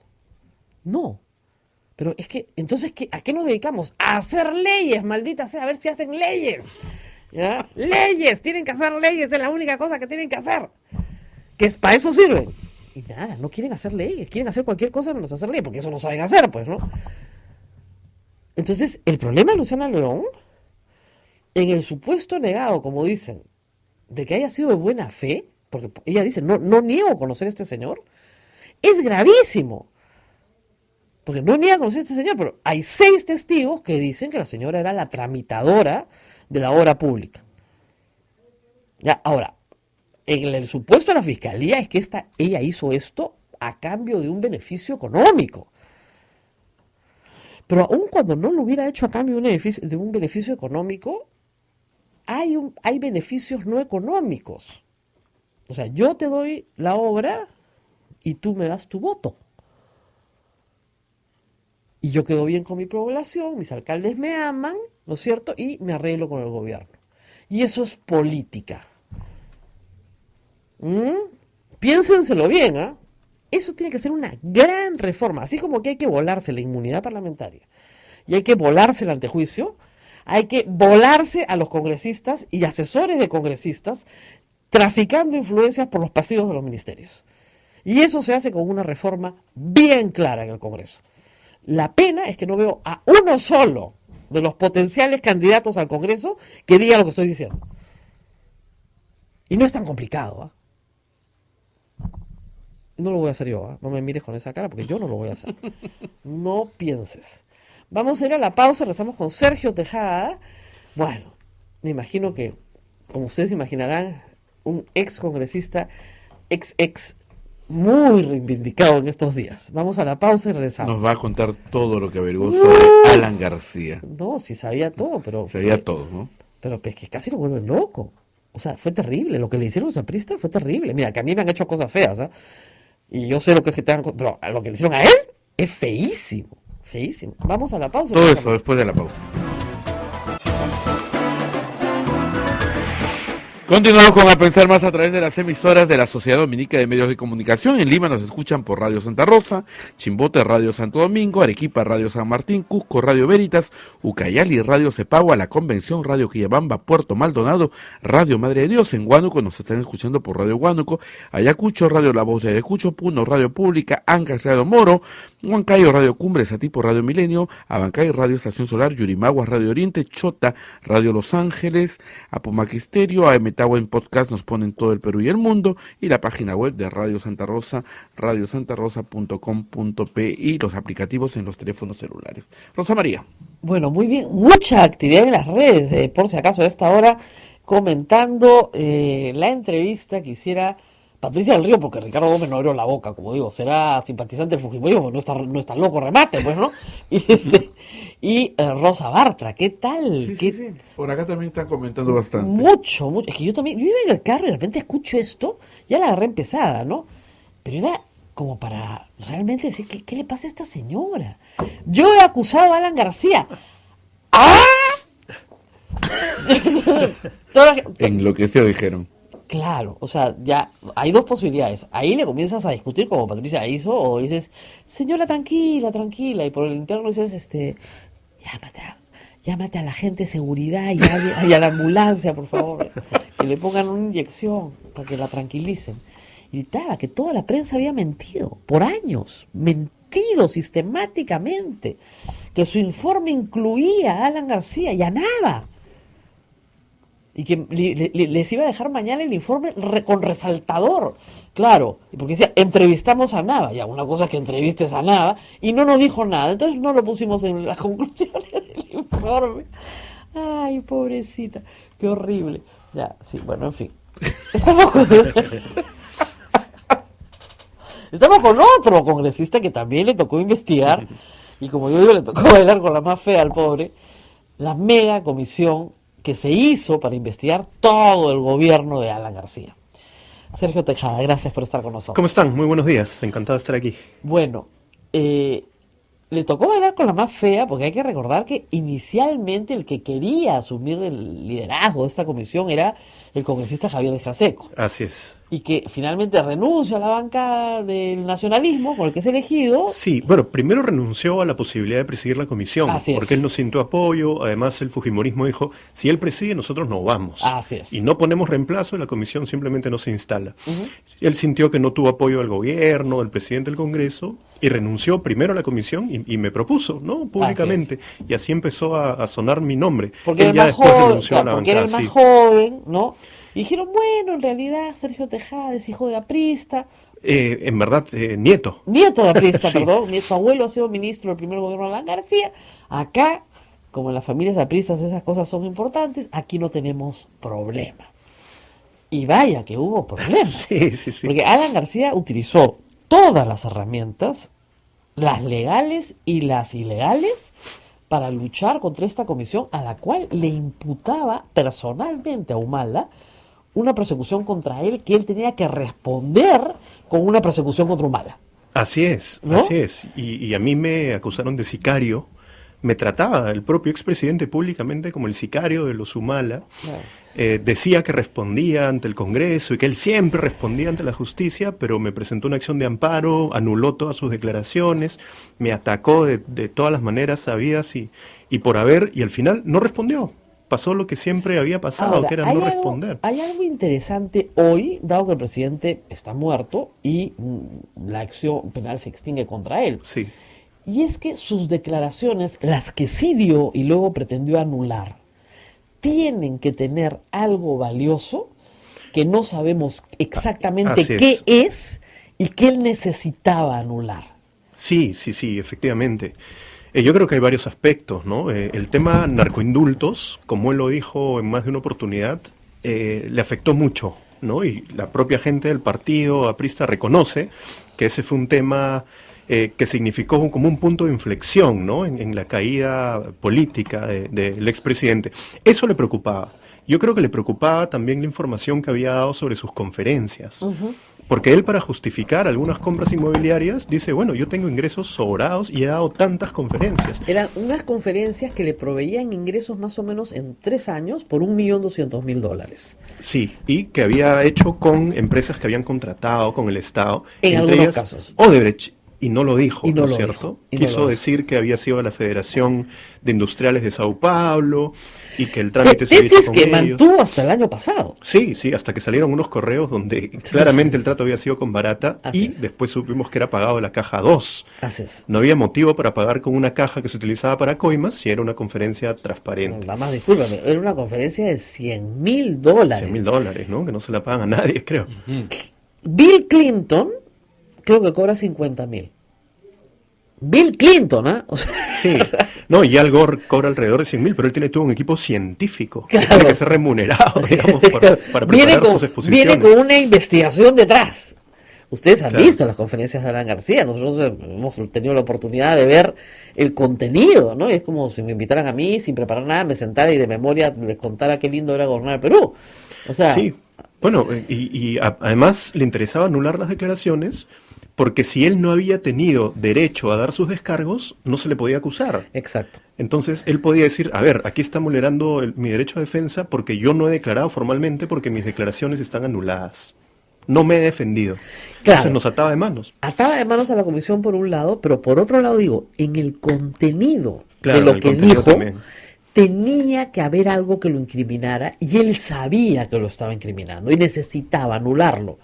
No. Pero es que, entonces, ¿a qué nos dedicamos? A hacer leyes, maldita sea, a ver si hacen leyes. ¿Ya? Leyes, tienen que hacer leyes, es la única cosa que tienen que hacer. Que es, para eso sirven. Y nada, no quieren hacer leyes, quieren hacer cualquier cosa menos hacer leyes, porque eso no saben hacer, pues, ¿no? Entonces, el problema de Luciana León, en el supuesto negado, como dicen, de que haya sido de buena fe, porque ella dice, no niego conocer a este señor, es gravísimo. Porque no niega conocer a este señor, pero hay 6 testigos que dicen que la señora era la tramitadora de la obra pública. Ya, ahora, en el supuesto de la fiscalía es que ella hizo esto a cambio de un beneficio económico. Pero aun cuando no lo hubiera hecho a cambio de un beneficio económico, hay beneficios no económicos. O sea, yo te doy la obra y tú me das tu voto. Y yo quedo bien con mi población, mis alcaldes me aman, ¿no es cierto? Y me arreglo con el gobierno. Y eso es política. Piénsenselo bien, ¿ah? Eso tiene que ser una gran reforma. Así como que hay que volarse la inmunidad parlamentaria y hay que volarse el antejuicio, hay que volarse a los congresistas y asesores de congresistas traficando influencias por los pasillos de los ministerios. Y eso se hace con una reforma bien clara en el Congreso. La pena es que no veo a uno solo de los potenciales candidatos al Congreso que diga lo que estoy diciendo. Y no es tan complicado, ¿eh? No lo voy a hacer yo, ¿eh? No me mires con esa cara porque yo no lo voy a hacer. No pienses. Vamos a ir a la pausa, rezamos con Sergio Tejada. Bueno, me imagino que, como ustedes imaginarán, un ex congresista, ex muy reivindicado en estos días. Vamos a la pausa y regresamos.
Nos va a contar todo lo que averiguó sobre Alan García.
No, sí sabía todo, pero...
Sabía todo, ¿no?
Pero es que casi lo vuelven loco. O sea, fue terrible. Lo que le hicieron a los apristas fue terrible. Mira, que a mí me han hecho cosas feas, ¿eh? Y yo sé lo que es que te han... Pero lo que le hicieron a él es feísimo. Feísimo. Vamos a la pausa.
Todo eso después de la pausa. Continuamos con A Pensar Más a través de las emisoras de la Sociedad Dominica de Medios de Comunicación. En Lima nos escuchan por Radio Santa Rosa, Chimbote Radio Santo Domingo, Arequipa Radio San Martín, Cusco Radio Veritas, Ucayali Radio Cepagua, La Convención Radio Quillabamba, Puerto Maldonado, Radio Madre de Dios. En Huánuco nos están escuchando por Radio Huánuco, Ayacucho Radio La Voz de Ayacucho, Puno Radio Pública, Ancas Radio Moro, Huancayo Radio Cumbres, Satipo Radio Milenio, Abancay Radio Estación Solar, Yurimaguas Radio Oriente, Chota Radio Los Ángeles, Apumaquisterio, AMTagua en podcast nos ponen todo el Perú y el mundo, y la página web de Radio Santa Rosa, radiosantarosa.com.pe, y los aplicativos en los teléfonos celulares. Rosa María.
Bueno, muy bien, mucha actividad en las redes, por si acaso a esta hora, comentando la entrevista que hiciera Patricia del Río, porque Ricardo Gómez no abrió la boca, como digo, será simpatizante del Fujimorismo, no está loco remate, pues, ¿no? Y Rosa Bartra, ¿qué tal?
Sí. Por acá también están comentando bastante.
Mucho. Es que yo iba en el carro y de repente escucho esto, ya la agarré empezada, ¿no? Pero era como para realmente decir, ¿qué le pasa a esta señora? Yo he acusado a Alan García. ¡Ah!
Enloqueció, dijeron.
Claro, o sea, ya hay 2 posibilidades. Ahí le comienzas a discutir como Patricia hizo, o dices, señora, tranquila, y por el interno dices, llámate a la gente de seguridad y a la ambulancia, por favor, que le pongan una inyección para que la tranquilicen. Y gritaba que toda la prensa había mentido, por años, mentido sistemáticamente, que su informe incluía a Alan García y a Nava. Y que les iba a dejar mañana el informe con resaltador. Claro, porque decía, entrevistamos a Nava. Ya, una cosa es que entrevistes a Nava y no nos dijo nada. Entonces no lo pusimos en las conclusiones del informe. Ay, pobrecita, qué horrible. Ya, sí, bueno, en fin. Estamos con otro congresista que también le tocó investigar. Y como yo digo, le tocó bailar con la más fea al pobre. La mega comisión que se hizo para investigar todo el gobierno de Alan García. Sergio Tejada, gracias por estar con nosotros.
¿Cómo están? Muy buenos días, encantado de estar aquí.
Bueno, le tocó bailar con la más fea, porque hay que recordar que inicialmente el que quería asumir el liderazgo de esta comisión era el congresista Javier de Canseco,
Así es.
y que finalmente renuncia a la banca del nacionalismo con el que es elegido.
Sí, bueno, primero renunció a la posibilidad de presidir la comisión,
Así es.
porque él no sintió apoyo. Además, el fujimorismo dijo, si él preside, nosotros no vamos.
Así es.
Y no ponemos reemplazo, la comisión simplemente no se instala.
Ujú.
Él sintió que no tuvo apoyo del gobierno, del presidente del Congreso, y renunció primero a la comisión y me propuso, ¿no? Públicamente. Y así empezó a sonar mi nombre.
Porque
Él
era
ya
el más
después
joven,
renunció a la
porque era el
bancada,
más
sí.
joven, ¿no? Y dijeron, bueno, en realidad Sergio Tejada es hijo de aprista,
En verdad, nieto.
nieto de aprista,
Sí.
perdón, su abuelo ha sido ministro del primer gobierno de Alan García. Acá, como en las familias apristas esas cosas son importantes, aquí no tenemos problema. Y vaya que hubo problemas.
Sí, sí, sí.
Porque Alan García utilizó todas las herramientas, las legales y las ilegales, para luchar contra esta comisión a la cual le imputaba personalmente a Humala una persecución contra él, que él tenía que responder con una persecución contra Humala.
Así es,
¿No?
así es. Y a mí me acusaron de sicario. Me trataba el propio expresidente públicamente como el sicario de los Humala.
Claro.
Decía que respondía ante el Congreso y que él siempre respondía ante la justicia, pero me presentó una acción de amparo, anuló todas sus declaraciones, me atacó de todas las maneras sabidas y por haber, y al final no respondió. Pasó lo que siempre había pasado,
Ahora,
que era
hay
no
algo-
responder.
Hay algo interesante hoy, dado que el presidente está muerto y la acción penal se extingue contra él.
Sí,
Y es que sus declaraciones, las que sí dio y luego pretendió anular, tienen que tener algo valioso que no sabemos exactamente
Así
qué
es.
es y que él necesitaba anular.
sí, sí, sí, efectivamente. Yo creo que hay varios aspectos, ¿no? El tema narcoindultos, como él lo dijo en más de una oportunidad, le afectó mucho, ¿no? Y la propia gente del partido aprista reconoce que ese fue un tema que significó como un punto de inflexión, ¿no? En la caída política del expresidente. Eso le preocupaba. Yo creo que le preocupaba también la información que había dado sobre sus conferencias. Porque él, para justificar algunas compras inmobiliarias, dice, bueno, yo tengo ingresos sobrados y he dado tantas conferencias.
Eran unas conferencias que le proveían ingresos más o menos en 3 años por $1.200.000.
Sí, y que había hecho con empresas que habían contratado con el Estado.
En
entre
algunos
ellas
casos.
Odebrecht, y no lo dijo,
Y no
¿no es
lo
cierto?
dijo, y no
Quiso
lo dijo.
decir que había sido la Federación de Industriales de Sao Paulo y que el trámite se había hecho
Tesis
con
que
ellos.
mantuvo hasta el año pasado.
Sí, sí, hasta que salieron unos correos donde claramente el trato había sido con Barata
Así
y
es.
después supimos que era pagado de la caja 2.
Así es.
No había motivo para pagar con una caja que se utilizaba para coimas si era una conferencia transparente.
Nada más, discúlpame, era una conferencia de $100.000.
$100.000, ¿no? Que no se la pagan a nadie, creo.
Bill Clinton creo que cobra 50.000. Bill Clinton, ¿ah? O sea,
Sí, no, y Al Gore cobra alrededor de 100.000, pero él tiene todo un equipo científico que
Claro.
tiene que ser remunerado, digamos, para
viene,
preparar sus
con,
exposiciones.
viene con una investigación detrás. Ustedes han
Claro.
visto las conferencias de Alan García, nosotros hemos tenido la oportunidad de ver el contenido, ¿no? Es como si me invitaran a mí sin preparar nada, me sentara y de memoria les contara qué lindo era gobernar el Perú. O sea,
Sí, bueno, además le interesaba anular las declaraciones porque si él no había tenido derecho a dar sus descargos, no se le podía acusar.
exacto.
Entonces él podía decir, a ver, aquí está vulnerando mi derecho a defensa porque yo no he declarado formalmente porque mis declaraciones están anuladas. No me he defendido.
Claro.
Entonces nos ataba de manos.
Ataba de manos a la comisión por un lado, pero por otro lado digo, en el contenido
Claro,
de lo
el
que
contenido
dijo,
también.
tenía que haber algo que lo incriminara y él sabía que lo estaba incriminando y necesitaba anularlo.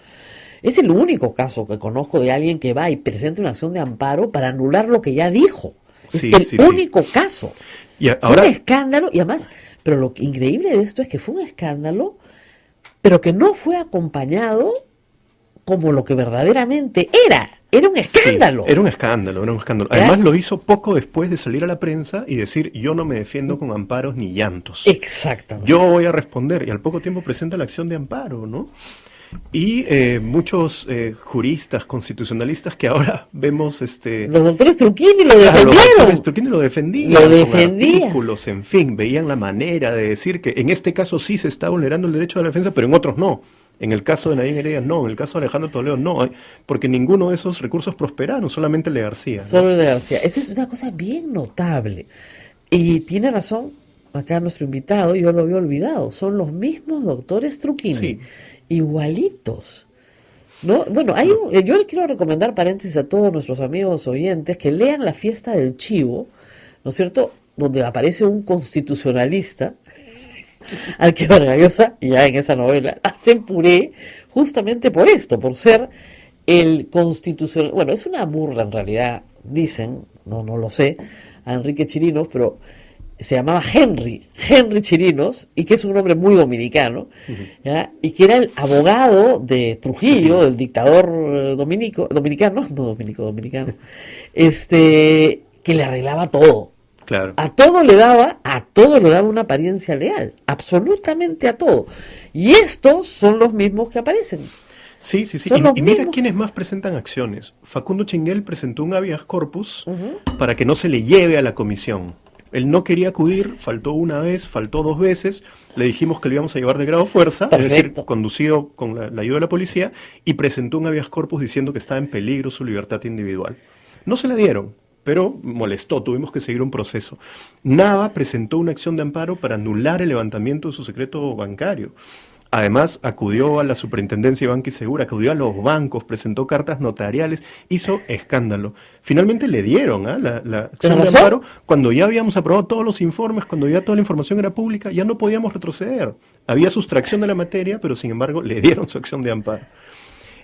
Es el único caso que conozco de alguien que va y presenta una acción de amparo para anular lo que ya dijo. Es
Sí,
el
sí, sí.
único caso.
Y
Fue
ahora,
un escándalo y además, pero lo increíble de esto es que fue un escándalo, pero que no fue acompañado como lo que verdaderamente era. Era un escándalo.
sí, era un escándalo, era un escándalo.
¿Ya?
Además lo hizo poco después de salir a la prensa y decir, yo no me defiendo con amparos ni llantos.
Exactamente.
Yo voy a responder. Y al poco tiempo presenta la acción de amparo, ¿no? Y muchos juristas constitucionalistas que ahora vemos
Los doctores Truquini lo
Claro, los
defendieron.
doctores Turquini lo defendían,
Lo
con
defendían.
artículos, en fin, veían la manera de decir que en este caso sí se está vulnerando el derecho a la defensa, pero en otros no. En el caso de Nadine Heredia, no. En el caso de Alejandro Toledo, no. Porque ninguno de esos recursos prosperaron, solamente el de García, ¿no?
Solo el de García. Eso es una cosa bien notable. Y tiene razón acá nuestro invitado, yo lo había olvidado. Son los mismos doctores Truquini.
Sí.
Igualitos. ¿No? Bueno, yo le quiero recomendar, paréntesis, a todos nuestros amigos oyentes que lean La fiesta del chivo, ¿no es cierto? Donde aparece un constitucionalista al que Vargas Llosa, ya en esa novela, hacen puré justamente por esto, por ser el constitucional. Bueno, es una burla en realidad, dicen, no lo sé, a Enrique Chirinos, pero se llamaba Henry Chirinos, y que es un nombre muy dominicano, ¿ya? Y que era el abogado de Trujillo, del dictador dominicano, que le arreglaba todo.
Claro.
A todo le daba una apariencia leal, absolutamente a todo. Y estos son los mismos que aparecen.
Sí.
Son los
Y mira
mismos.
quiénes más presentan acciones. Facundo Chinguel presentó un habeas corpus para que no se le lleve a la comisión. Él no quería acudir, faltó una vez, faltó 2 veces, le dijimos que lo íbamos a llevar de grado fuerza, es decir,
Perfecto.
conducido con la ayuda de la policía, y presentó un habeas corpus diciendo que estaba en peligro su libertad individual. No se la dieron, pero molestó, tuvimos que seguir un proceso. Nava presentó una acción de amparo para anular el levantamiento de su secreto bancario. Además, acudió a la Superintendencia de Banca y Segura, acudió a los bancos, presentó cartas notariales, hizo escándalo. Finalmente le dieron la acción de
razón?
amparo cuando ya habíamos aprobado todos los informes, cuando ya toda la información era pública, ya no podíamos retroceder. Había sustracción de la materia, pero sin embargo le dieron su acción de amparo.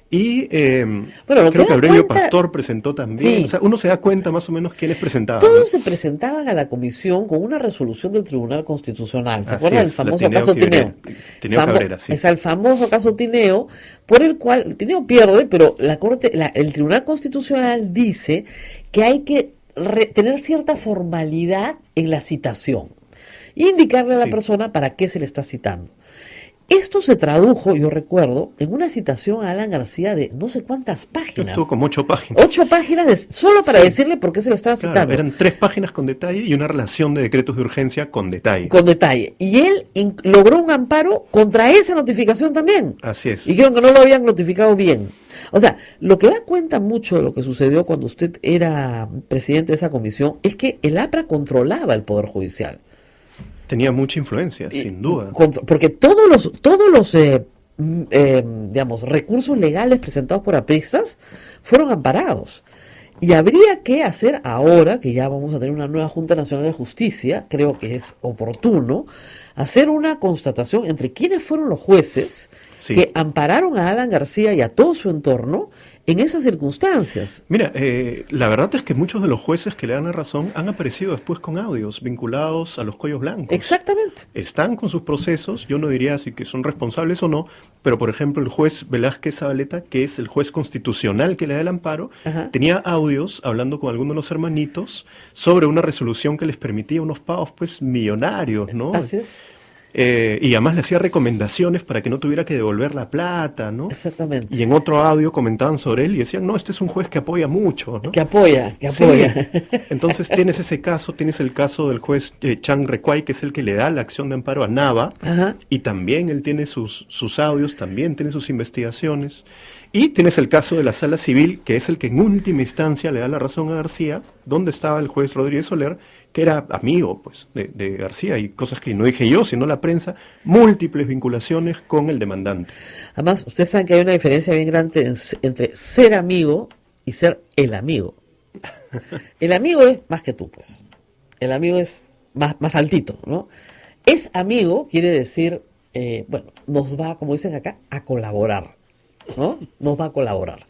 Y
Bueno, lo que
creo que
da
Aurelio
cuenta-
Pastor presentó también.
Sí.
O sea, uno se da cuenta más o menos quiénes presentaban, ¿no?
Todos se presentaban a la comisión con una resolución del Tribunal Constitucional. ¿Se
Así
acuerdan del
es, la
famoso
Tineo
caso Tineo?
Tineo Cabrera, sí.
Es el famoso caso Tineo, por el cual Tineo pierde, pero el Tribunal Constitucional dice que hay que tener cierta formalidad en la citación y indicarle a la
Sí.
persona para qué se le está citando. Esto se tradujo, yo recuerdo, en una citación a Alan García de no sé cuántas páginas.
Estuvo como 8 páginas.
8 páginas solo para
Sí.
decirle por qué se le estaba
Claro,
citando.
eran 3 páginas con detalle y una relación de decretos de urgencia con detalle.
Con detalle. Y él logró un amparo contra esa notificación también.
Así es.
Y dijeron que no lo habían notificado bien. O sea, lo que da cuenta mucho de lo que sucedió cuando usted era presidente de esa comisión es que el APRA controlaba el Poder Judicial.
Tenía mucha influencia, sin duda.
Porque todos los digamos, recursos legales presentados por apristas fueron amparados. Y habría que hacer ahora, que ya vamos a tener una nueva Junta Nacional de Justicia, creo que es oportuno, hacer una constatación entre quiénes fueron los jueces
Sí.
que ampararon a Alan García y a todo su entorno en esas circunstancias.
Mira, la verdad es que muchos de los jueces que le dan la razón han aparecido después con audios vinculados a los cuellos blancos.
Exactamente.
Están con sus procesos, yo no diría si que son responsables o no, pero por ejemplo el juez Velázquez Zabaleta, que es el juez constitucional que le da el amparo,
Ajá.
tenía audios hablando con algunos de los hermanitos sobre una resolución que les permitía unos pagos pues millonarios, ¿no?
Así es.
Y además le hacía recomendaciones para que no tuviera que devolver la plata, ¿no?
Exactamente.
Y en otro audio comentaban sobre él y decían, no, este es un juez que apoya mucho, ¿no?
Que apoya, que
Sí.
apoya.
Entonces tienes ese caso, tienes el caso del juez Chang Recuay, que es el que le da la acción de amparo a Nava,
Ajá.
y también él tiene sus audios, también tiene sus investigaciones. Y tienes el caso de la Sala Civil, que es el que en última instancia le da la razón a García, donde estaba el juez Rodríguez Soler, que era amigo pues, de García, y cosas que no dije yo, sino la prensa, múltiples vinculaciones con el demandante.
Además, ustedes saben que hay una diferencia bien grande entre ser amigo y ser el amigo. El amigo es más que tú, pues. El amigo es más altito, ¿no? Es amigo quiere decir, bueno, nos va, como dicen acá, a colaborar, ¿no? Nos va a colaborar.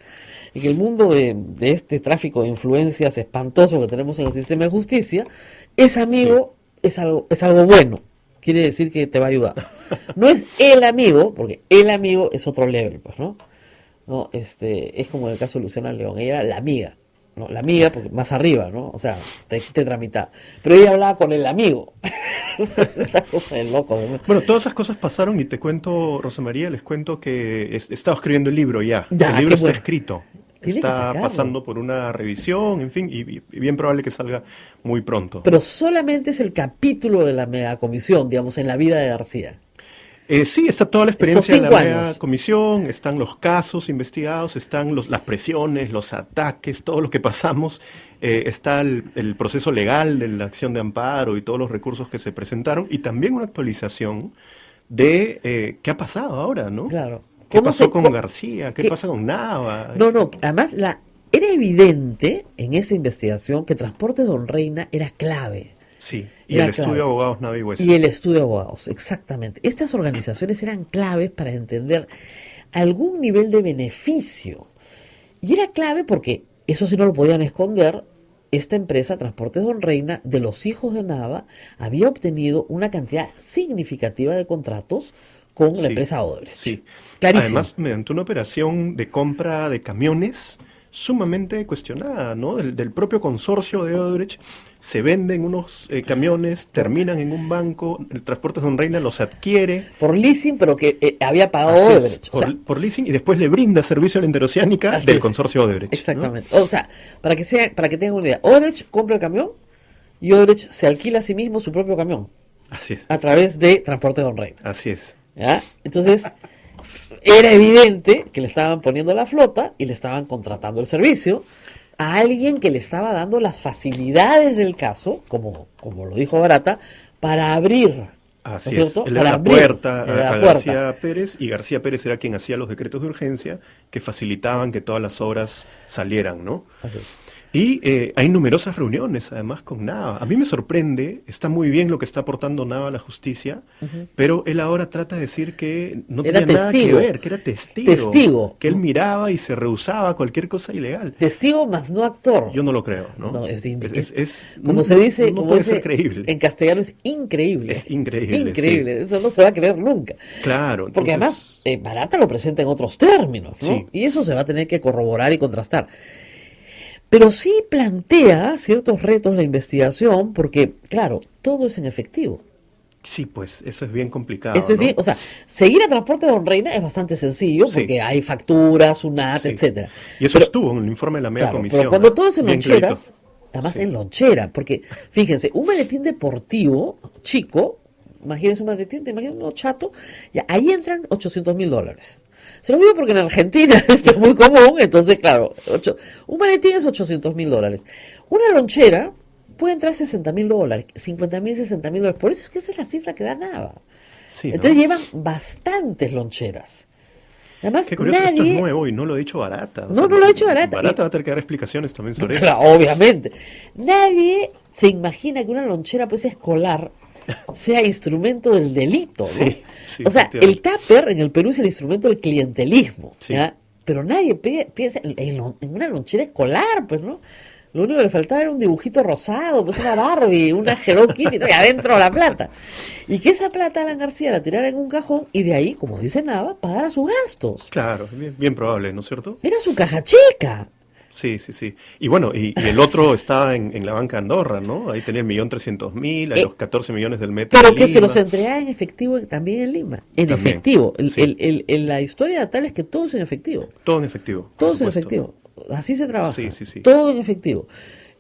En el mundo de este tráfico de influencias espantoso que tenemos en el sistema de justicia, es amigo, es algo bueno. Quiere decir que te va a ayudar. No es el amigo, porque el amigo es otro level, pues, ¿no? No, es como en el caso de Luciana León, ella era la amiga, ¿no? La amiga, porque más arriba, ¿no? O sea, te tramita. Pero ella hablaba con el amigo. Es una cosa de loco, ¿no?
Bueno, todas esas cosas pasaron y te cuento, Rosa María, les cuento que he estado escribiendo el libro ya.
Ya,
El
qué
libro está
bueno.
escrito.
Tiene que
Está
sacarlo.
pasando por una revisión, en fin, y bien probable que salga muy pronto.
Pero solamente es el capítulo de la megacomisión, digamos, en la vida de García.
Sí, está toda la experiencia de la
5
media
años.
comisión, están los casos investigados, están las presiones, los ataques, todo lo que pasamos, está el proceso legal de la acción de amparo y todos los recursos que se presentaron, y también una actualización de qué ha pasado ahora, ¿no?
Claro.
¿Qué
¿Cómo
pasó
se-
con
co-
García? ¿Qué
qué-
pasa con Nava?
No, no, además era evidente en esa investigación que Transportes Don Reina era clave.
Sí, y
Era
el estudio
clave.
de abogados Nava y Hueso.
Y el estudio de abogados, exactamente. Estas organizaciones eran claves para entender algún nivel de beneficio. Y era clave porque, eso sí no lo podían esconder, esta empresa, Transportes Don Reina, de los hijos de Nava, había obtenido una cantidad significativa de contratos con la
Sí,
empresa Odebrecht.
sí.
Clarísimo.
Además, mediante una operación de compra de camiones sumamente cuestionada, ¿no? Del propio consorcio de Odebrecht se venden unos camiones, terminan en un banco, el Transportes Don Reina los adquiere,
Por leasing, pero que había pagado
así es,
Odebrecht. O sea,
por leasing, y después le brinda servicio a la interoceánica
así
del
es.
consorcio Odebrecht, ¿no?
Exactamente. O sea, para que tengan una idea, Odebrecht compra el camión y Odebrecht se alquila a sí mismo su propio camión
Así es,
a través de Transporte Don Reina.
así es.
¿Ya? Entonces, era evidente que le estaban poniendo la flota y le estaban contratando el servicio a alguien que le estaba dando las facilidades del caso, como lo dijo Barata, para abrir.
Así
¿no es
es,
cierto?
él
Para
era la
abrir,
puerta
era la
a
puerta.
García Pérez, y García Pérez era quien hacía los decretos de urgencia que facilitaban que todas las obras salieran, ¿no?
Así es.
Y hay numerosas reuniones, además, con Nava. A mí me sorprende, está muy bien lo que está aportando Nava a la justicia, pero él ahora trata de decir que no
Era
tenía nada que
testigo.
ver, que era testigo.
Testigo.
Que él miraba y se rehusaba a cualquier cosa ilegal.
Testigo más no actor.
Yo no lo creo, ¿no?
No, como
no-
se dice,
no
como
puede
dice
ser creíble.
en castellano, es increíble.
Es increíble,
Increíble. Eso no se va a creer nunca.
Claro.
Porque
entonces,
además, Barata lo presenta en otros términos, ¿no?
Sí.
Y eso se va a tener que corroborar y contrastar. Pero sí plantea ciertos retos la investigación, porque, claro, todo es en efectivo.
sí, pues, eso es bien complicado,
Eso es
¿no?
bien, o sea, seguir a Transporte Don Reina es bastante sencillo,
Sí.
porque hay facturas, UNAT,
Sí.
etcétera.
Y eso
Pero-
estuvo en el informe de la media
Claro,
comisión.
pero cuando
¿no?
todo es en
Bien
loncheras,
clarito.
además
Sí.
en lonchera, porque fíjense, un maletín deportivo chico, imagínense un maletín, imagínense uno chato, ya, ahí entran $800,000. Se lo digo porque en Argentina esto es muy común, entonces claro, un maletín es $800,000. Una lonchera puede entrar $60,000, $50,000, $60,000, por eso es que esa es la cifra que da Nava.
Sí, ¿no?
Entonces llevan bastantes loncheras. Además,
Qué curioso, esto
nadie...
es nuevo y no lo ha dicho Barata.
No, no lo ha dicho Barata.
Barata va a tener que dar explicaciones también sobre eso.
Claro, obviamente. Nadie se imagina que una lonchera pues escolar sea instrumento del delito, ¿no?
Sí, sí,
o sea, el
efectivamente.
tupper en el Perú es el instrumento del clientelismo,
Sí.
¿ya? Pero nadie piensa en una lonchera escolar, pues, ¿no? Lo único que le faltaba era un dibujito rosado, pues una Barbie, una Hello Kitty, ¿no? Y adentro la plata. Y que esa plata Alan García la tirara en un cajón y de ahí, como dice Nava, pagara sus gastos.
Claro, bien probable, ¿no es cierto?
Era su caja chica.
Sí, sí, sí. Y bueno, y el otro estaba en la banca Andorra, ¿no? Ahí tenía el 1.300.000, hay los 14 millones del metro.
Pero
de
que se
Lima.
los entregaba en efectivo también en Lima. En
También,
efectivo.
sí.
La historia tal es que todo es en efectivo.
Todo en efectivo. por
Todo es en
supuesto.
efectivo. Así se trabaja.
Sí, sí, sí.
Todo en efectivo.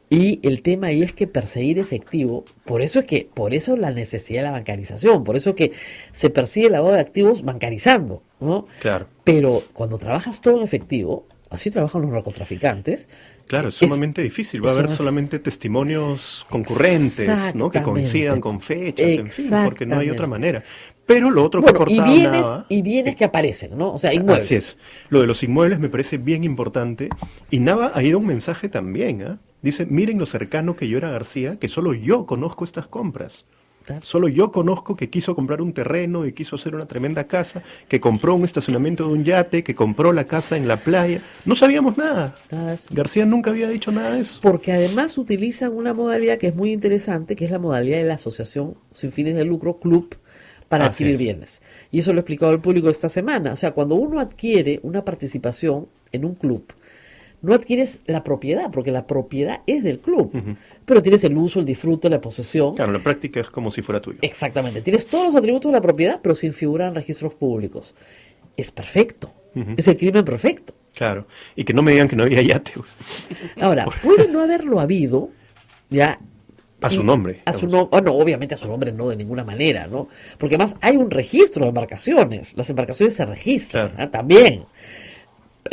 Y el tema ahí es que perseguir efectivo, por eso la necesidad de la bancarización, por eso que se persigue el lavado de activos bancarizando, ¿no?
Claro.
Pero cuando trabajas todo en efectivo, así trabajan los narcotraficantes.
Claro, es sumamente difícil. Va a
es
haber
una-
solamente testimonios concurrentes, ¿no? Que coincidan con fechas, en fin, porque no hay otra
Exactamente.
manera. Pero lo otro que
Bueno, y
aportaba
bienes,
Nava,
y bienes que aparecen, ¿no? O sea, inmuebles.
así es. Lo de los inmuebles me parece bien importante. Y Nava ha ido un mensaje también, ¿ah? Dice, miren lo cercano que yo era a García, que solo yo conozco estas compras.
Claro.
Solo yo conozco que quiso comprar un terreno y quiso hacer una tremenda casa, que compró un estacionamiento de un yate, que compró la casa en la playa. No sabíamos nada.
Nada de eso.
García nunca había dicho nada de eso.
Porque además utilizan una modalidad que es muy interesante, que es la modalidad de la asociación sin fines de lucro, club, para
Así
adquirir
es.
bienes. Y eso lo he explicado al público esta semana. O sea, cuando uno adquiere una participación en un club, no adquieres la propiedad, porque la propiedad es del club, pero tienes el uso, el disfrute, la posesión.
Claro, la práctica es como si fuera tuyo.
Exactamente. Tienes todos los atributos de la propiedad, pero sin figurar en registros públicos. Es perfecto. Es el crimen perfecto.
Claro. Y que no me digan que no había yate. pues.
Ahora, puede no haberlo habido, ya,
A su nombre.
A su nombre, no, obviamente a su nombre no de ninguna manera, ¿no? Porque además hay un registro de embarcaciones, las embarcaciones se registran,
Claro.
también.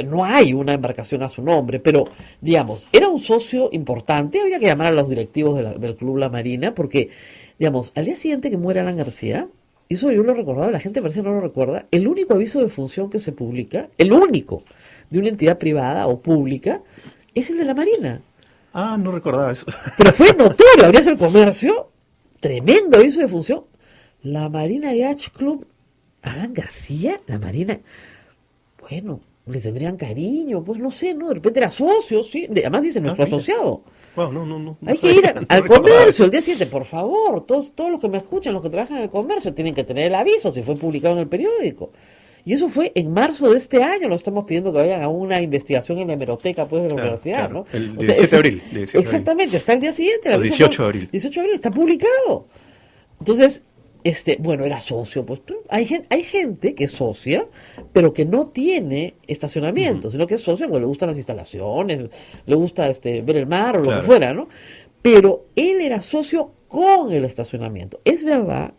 No hay una embarcación a su nombre, pero digamos, era un socio importante, había que llamar a los directivos del Club La Marina, porque, digamos, al día siguiente que muere Alan García, y eso yo lo recordaba, la gente parece que no lo recuerda, el único aviso de función que se publica, el único, de una entidad privada o pública, es el de la Marina.
Ah, no recordaba eso.
Pero fue notorio, abrías el comercio, tremendo aviso de función. La Marina Yacht Club, Alan García, la Marina, bueno, le tendrían cariño, pues no sé, ¿no? De repente era socio, sí. Además dice nuestro
mira.
asociado.
Wow, no
Hay que
sabía,
ir
no
al
recordaba
comercio
eso.
el día siguiente, por favor. Todos los que me escuchan, los que trabajan en el comercio, tienen que tener el aviso si fue publicado en el periódico. Y eso fue en marzo de este año. Lo estamos pidiendo que vayan a una investigación en la hemeroteca pues, de la
Claro,
universidad,
claro.
¿no?
El
O sea,
17 de abril. 17 de abril.
exactamente, está el día siguiente. el
O
aviso
18
fue-
de abril.
18 de abril, está publicado. Entonces, bueno, era socio, pues hay gente que es socia, pero que no tiene estacionamiento, sino que es socia porque le gustan las instalaciones, le gusta ver el mar o lo
Claro.
que fuera, ¿no? Pero él era socio con el estacionamiento. Es verdad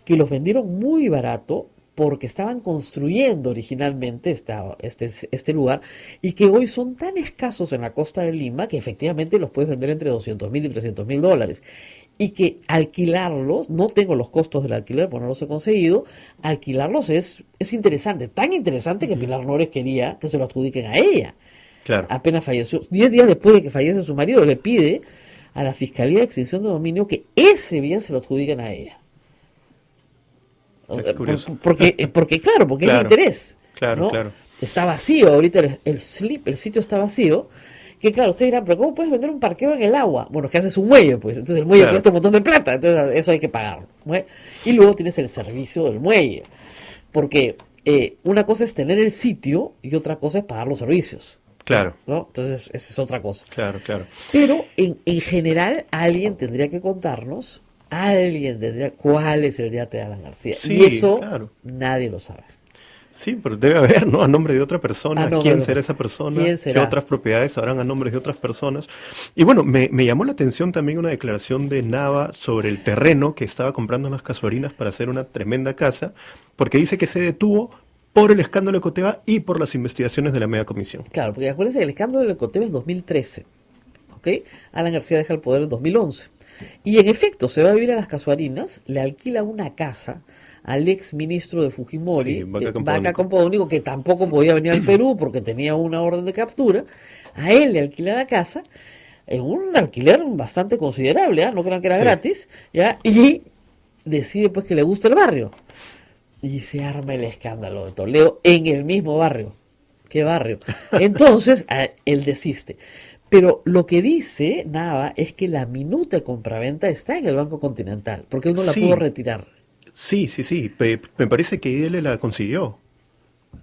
que los vendieron muy barato porque estaban construyendo originalmente este lugar y que hoy son tan escasos en la costa de Lima que efectivamente los puedes vender entre 200.000 y 300.000 dólares. Y que alquilarlos, no tengo los costos del alquiler, porque no los he conseguido, alquilarlos es interesante, tan interesante que Pilar Nores quería que se lo adjudiquen a ella.
Claro.
Apenas falleció, 10 días después de que fallece su marido, le pide a la Fiscalía de Extinción de Dominio que ese bien se lo adjudiquen a ella.
Es curioso.
Porque claro, porque es de
Claro,
interés.
claro,
¿no?
claro.
Está vacío, ahorita el sitio está vacío. Que claro, ustedes dirán, pero ¿cómo puedes vender un parqueo en el agua? Bueno, es que haces un muelle, pues. Entonces el muelle
Claro.
cuesta un montón de plata, entonces eso hay que pagarlo. ¿No? Y luego tienes el servicio del muelle. Porque una cosa es tener el sitio y otra cosa es pagar los servicios.
Claro,
¿No? Entonces, esa es otra cosa.
claro, claro.
Pero en general, alguien tendría que contarnos, cuál es el yate de Alan García.
Sí,
y eso
claro.
nadie lo sabe.
Sí, pero debe haber, ¿no? A nombre de otra persona.
A nombre
¿Quién
de
será
otra-
esa persona?
¿Quién
¿Qué
será?
otras propiedades habrán a nombre de otras personas? Y bueno, me llamó la atención también una declaración de Nava sobre el terreno que estaba comprando en las Casuarinas para hacer una tremenda casa, porque dice que se detuvo por el escándalo de Coteva y por las investigaciones de la media comisión.
Claro, porque acuérdense que el escándalo del Ecoteva es 2013. ¿Ok? Alan García deja el poder en 2011. Y en efecto, se va a vivir a las Casuarinas, le alquila una casa al ex ministro de Fujimori,
Sí, Vaca Campodónico.
Vaca Campodónico, que tampoco podía venir al Perú porque tenía una orden de captura. A él le alquila la casa en un alquiler bastante considerable, ¿ah? No crean que era
Sí.
gratis, ¿ya? Y decide pues que le gusta el barrio. Y se arma el escándalo de Toledo en el mismo barrio. ¿Qué barrio? Entonces, él desiste. Pero lo que dice Nava es que la minuta de compraventa está en el Banco Continental, porque él no la
Sí.
pudo retirar.
Sí. Me parece que IDL la consiguió.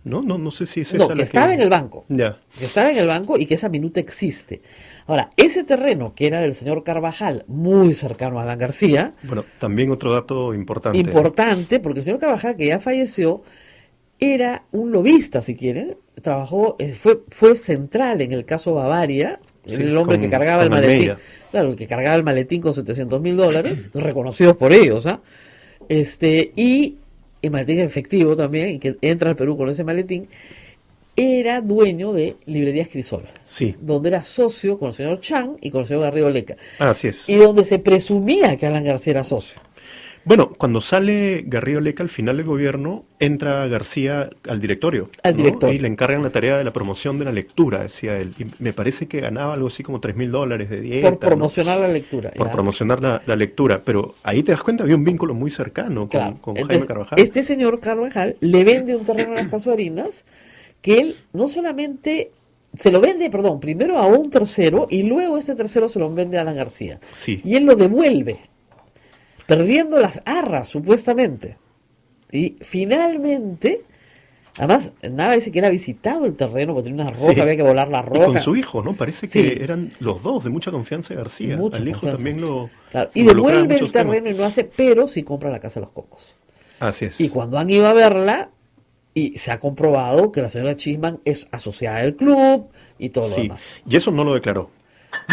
No sé si es esa
No,
la
que estaba en el banco.
Ya.
Que estaba en el banco y que esa minuta existe. Ahora, ese terreno que era del señor Carvajal, muy cercano a Alan García,
Bueno, también otro dato importante.
importante, porque el señor Carvajal, que ya falleció, era un lobista, si quieren. Trabajó, fue central en el caso Bavaria,
Sí,
el hombre
con-
que cargaba el
con
maletín.
Almeida.
Claro, el que cargaba el maletín con 700.000 dólares, reconocidos por ellos, ¿ah? Y el maletín efectivo también, y que entra al Perú con ese maletín, era dueño de Librerías Crisol,
Sí,
donde era socio con el señor Chang y con el señor Garrido Leca,
así es.
y donde se presumía que Alan García era socio.
Bueno, cuando sale Garrido Leca al final del gobierno, entra García al directorio.
Al
¿no?
directorio.
Y le encargan la tarea de la promoción de la lectura, decía él. Y me parece que ganaba algo así como $3.000 de dieta.
Por promocionar la lectura.
Por
ya.
promocionar la lectura. Pero ahí te das cuenta, había un vínculo muy cercano
Claro.
con Jaime
Entonces,
Carvajal.
este señor Carvajal le vende un terreno a las Casuarinas que él no solamente se lo vende, perdón, primero a un tercero y luego ese tercero se lo vende a Alan García.
Sí.
Y él lo devuelve, perdiendo las arras, supuestamente. Y finalmente, además, Nava dice que era visitado el terreno, porque tenía una roca,
Sí.
había que volar la
Y
roca.
con su hijo, ¿no? Parece
Sí.
que eran los dos de mucha confianza de García.
Mucha
Al hijo
confianza.
también lo
Claro, y
involucraba en
devuelve el
muchos temas.
terreno y no hace, pero sí compra la Casa de los Cocos.
Así es.
Y cuando han ido a verla, y se ha comprobado que la señora Chisman es asociada del club y todo lo
Sí.
demás.
Y eso no lo declaró.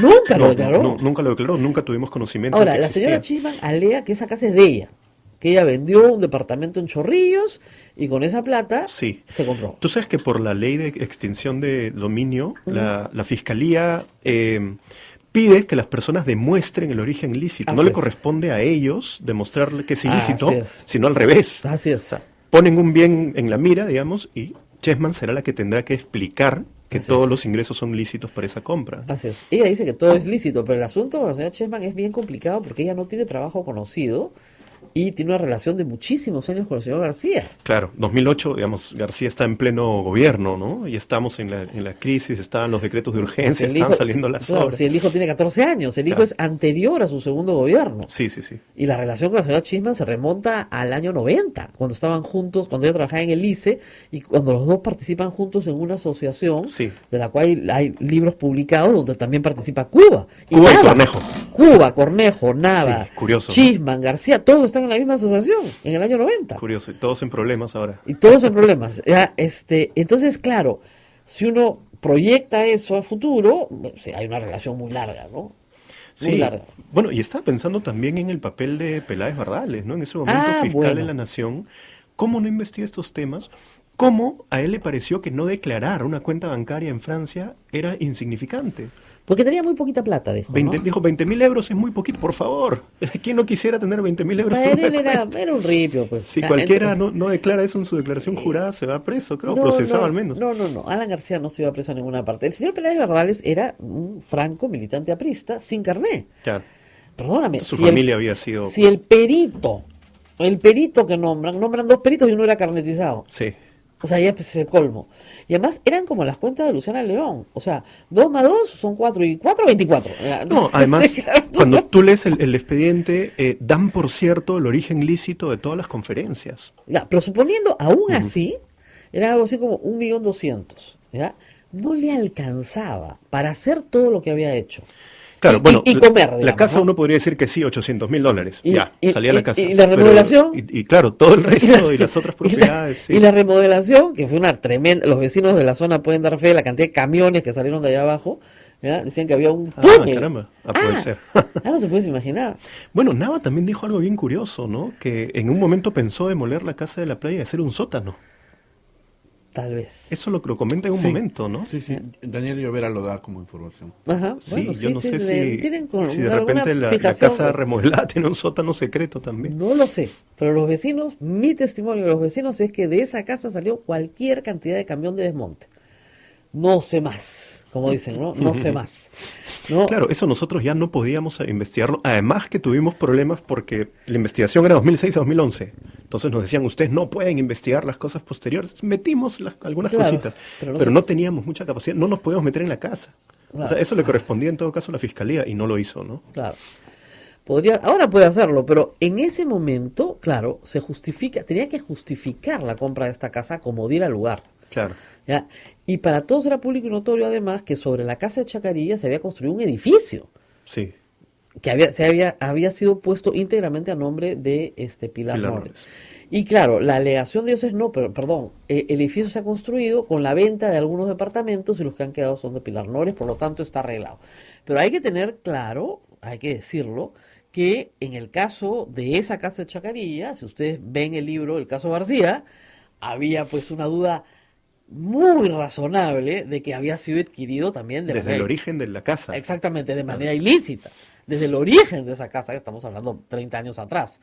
Nunca lo
No,
declaró.
nunca lo declaró, nunca tuvimos conocimiento de
Ahora,
que
la señora
existía.
Chisman alega que esa casa es de ella, que ella vendió un departamento en Chorrillos y con esa plata
Sí.
se compró.
Tú sabes que por la ley de extinción de dominio, la fiscalía pide que las personas demuestren el origen ilícito. No
Así
le
es.
corresponde a ellos demostrarle que es ilícito,
Así es.
sino al revés.
Así es.
Ponen un bien en la mira, digamos, y Chessman será la que tendrá que explicar que
Así
todos
es.
los ingresos son lícitos para esa compra.
Así es. Ella dice que todo es lícito, pero el asunto con la señora Chessman es bien complicado porque ella no tiene trabajo conocido y tiene una relación de muchísimos años con el señor García.
Claro, 2008, digamos, García está en pleno gobierno, ¿no? Y estamos en la crisis, estaban los decretos de urgencia,
El
están
hijo-
saliendo las
claro,
obras.
si el hijo tiene 14 años, el hijo
Claro.
es anterior a su segundo gobierno.
Sí, sí, sí.
Y la relación con la señora Chisman se remonta al año 90, cuando estaban juntos, cuando ella trabajaba en el ICE y cuando los dos participan juntos en una asociación
Sí.
de la cual hay libros publicados donde también participa Cuba.
Cuba y
Nava.
Cornejo.
Cuba, Cornejo, Nava,
Sí, curioso, ¿no?
Chisman, García, todos están en la misma asociación en el año 90.
Curioso, y todos en problemas ahora.
Y todos en problemas. Ya, entonces, claro, si uno proyecta eso a futuro, hay una relación muy larga, ¿no? Muy
Sí,
larga.
bueno, y estaba pensando también en el papel de Peláez Bardales, ¿no? En ese momento fiscal
bueno.
en la Nación, ¿cómo no investiga estos temas? ¿Cómo a él le pareció que no declarar una cuenta bancaria en Francia era insignificante?
Porque tenía muy poquita plata, dijo. ¿no?
Dijo, 20.000 euros es muy poquito, por favor. ¿Quién no quisiera tener 20.000 euros
Para
en
él
una
era,
cuenta?
era un ripio, pues.
Si
Ah,
cualquiera
entonces-
no declara eso en su declaración jurada, se va preso, creo,
No,
procesado
no,
al menos.
No. Alan García no se iba preso a ninguna parte. El señor Peláez Bardales era un franco militante aprista sin carné.
Claro.
Perdóname.
Su
si
familia había sido...
Si el perito que nombran dos peritos y uno era carnetizado.
Sí.
O sea, ya pues, es el colmo. Y además eran como las cuentas de Luciana León. O sea, 2 más 2 son 4 y 4, 24. Ya,
No,
entonces,
además,
sí, claro,
cuando tú lees el expediente, dan por cierto el origen lícito de todas las conferencias.
ya, pero suponiendo, aún así, era algo así como 1.200.000, ¿ya? No le alcanzaba para hacer todo lo que había hecho.
Claro, bueno,
y comer,
la
digamos,
casa
¿no?
uno podría decir que sí, $800.000.
Y-
Ya,
y-
salía
y-
la casa.
y la
Pero-
remodelación.
y claro, todo el resto y las otras propiedades. sí.
Y la remodelación, que fue una tremenda, los vecinos de la zona pueden dar fe de la cantidad de camiones que salieron de allá abajo, ¿ya? Decían que había un túnel.
Caramba. Puede ser.
No se puede imaginar.
Bueno, Nava también dijo algo bien curioso, ¿no? Que en un momento pensó demoler la casa de la playa y hacer un sótano.
Tal vez.
Eso lo comenta en un
Sí.
momento, ¿no?
Sí, sí. Daniel Llovera lo da como información.
Ajá.
Sí,
Bueno,
yo no sé
tienen con
si de
alguna
repente la
fijación,
casa remodelada tiene un sótano secreto también.
no lo sé, pero los vecinos, mi testimonio de los vecinos es que de esa casa salió cualquier cantidad de camión de desmonte. No sé más, como dicen, ¿no? No sé más. ¿no?
Claro, eso nosotros ya no podíamos investigarlo. Además que tuvimos problemas porque la investigación era 2006 a 2011. Entonces nos decían, ustedes no pueden investigar las cosas posteriores. Metimos algunas
Claro,
cositas,
pero
pero
no
no,
se-
teníamos mucha capacidad, no nos podíamos meter en la casa. O sea,
Claro.
eso le correspondía en todo caso a la fiscalía y no lo hizo, ¿no?
Claro. Ahora puede hacerlo, pero en ese momento, claro, tenía que justificar la compra de esta casa como diera lugar.
Claro.
¿Ya? Y para todos era público y notorio además que sobre la casa de Chacarilla se había construido un edificio
Sí.
que había sido puesto íntegramente a nombre de Pilar
Pilar
Nores.
Nores.
Y claro, la alegación de ellos es no, pero perdón, el edificio se ha construido con la venta de algunos departamentos y los que han quedado son de Pilar Nores, por lo tanto está arreglado. Pero hay que tener claro, hay que decirlo, que en el caso de esa casa de Chacarilla, si ustedes ven el libro El caso García, había pues una duda muy razonable de que había sido adquirido también de
Desde
manera
el origen de la casa.
exactamente, de manera ilícita, desde el origen de esa casa, que estamos hablando 30 años atrás.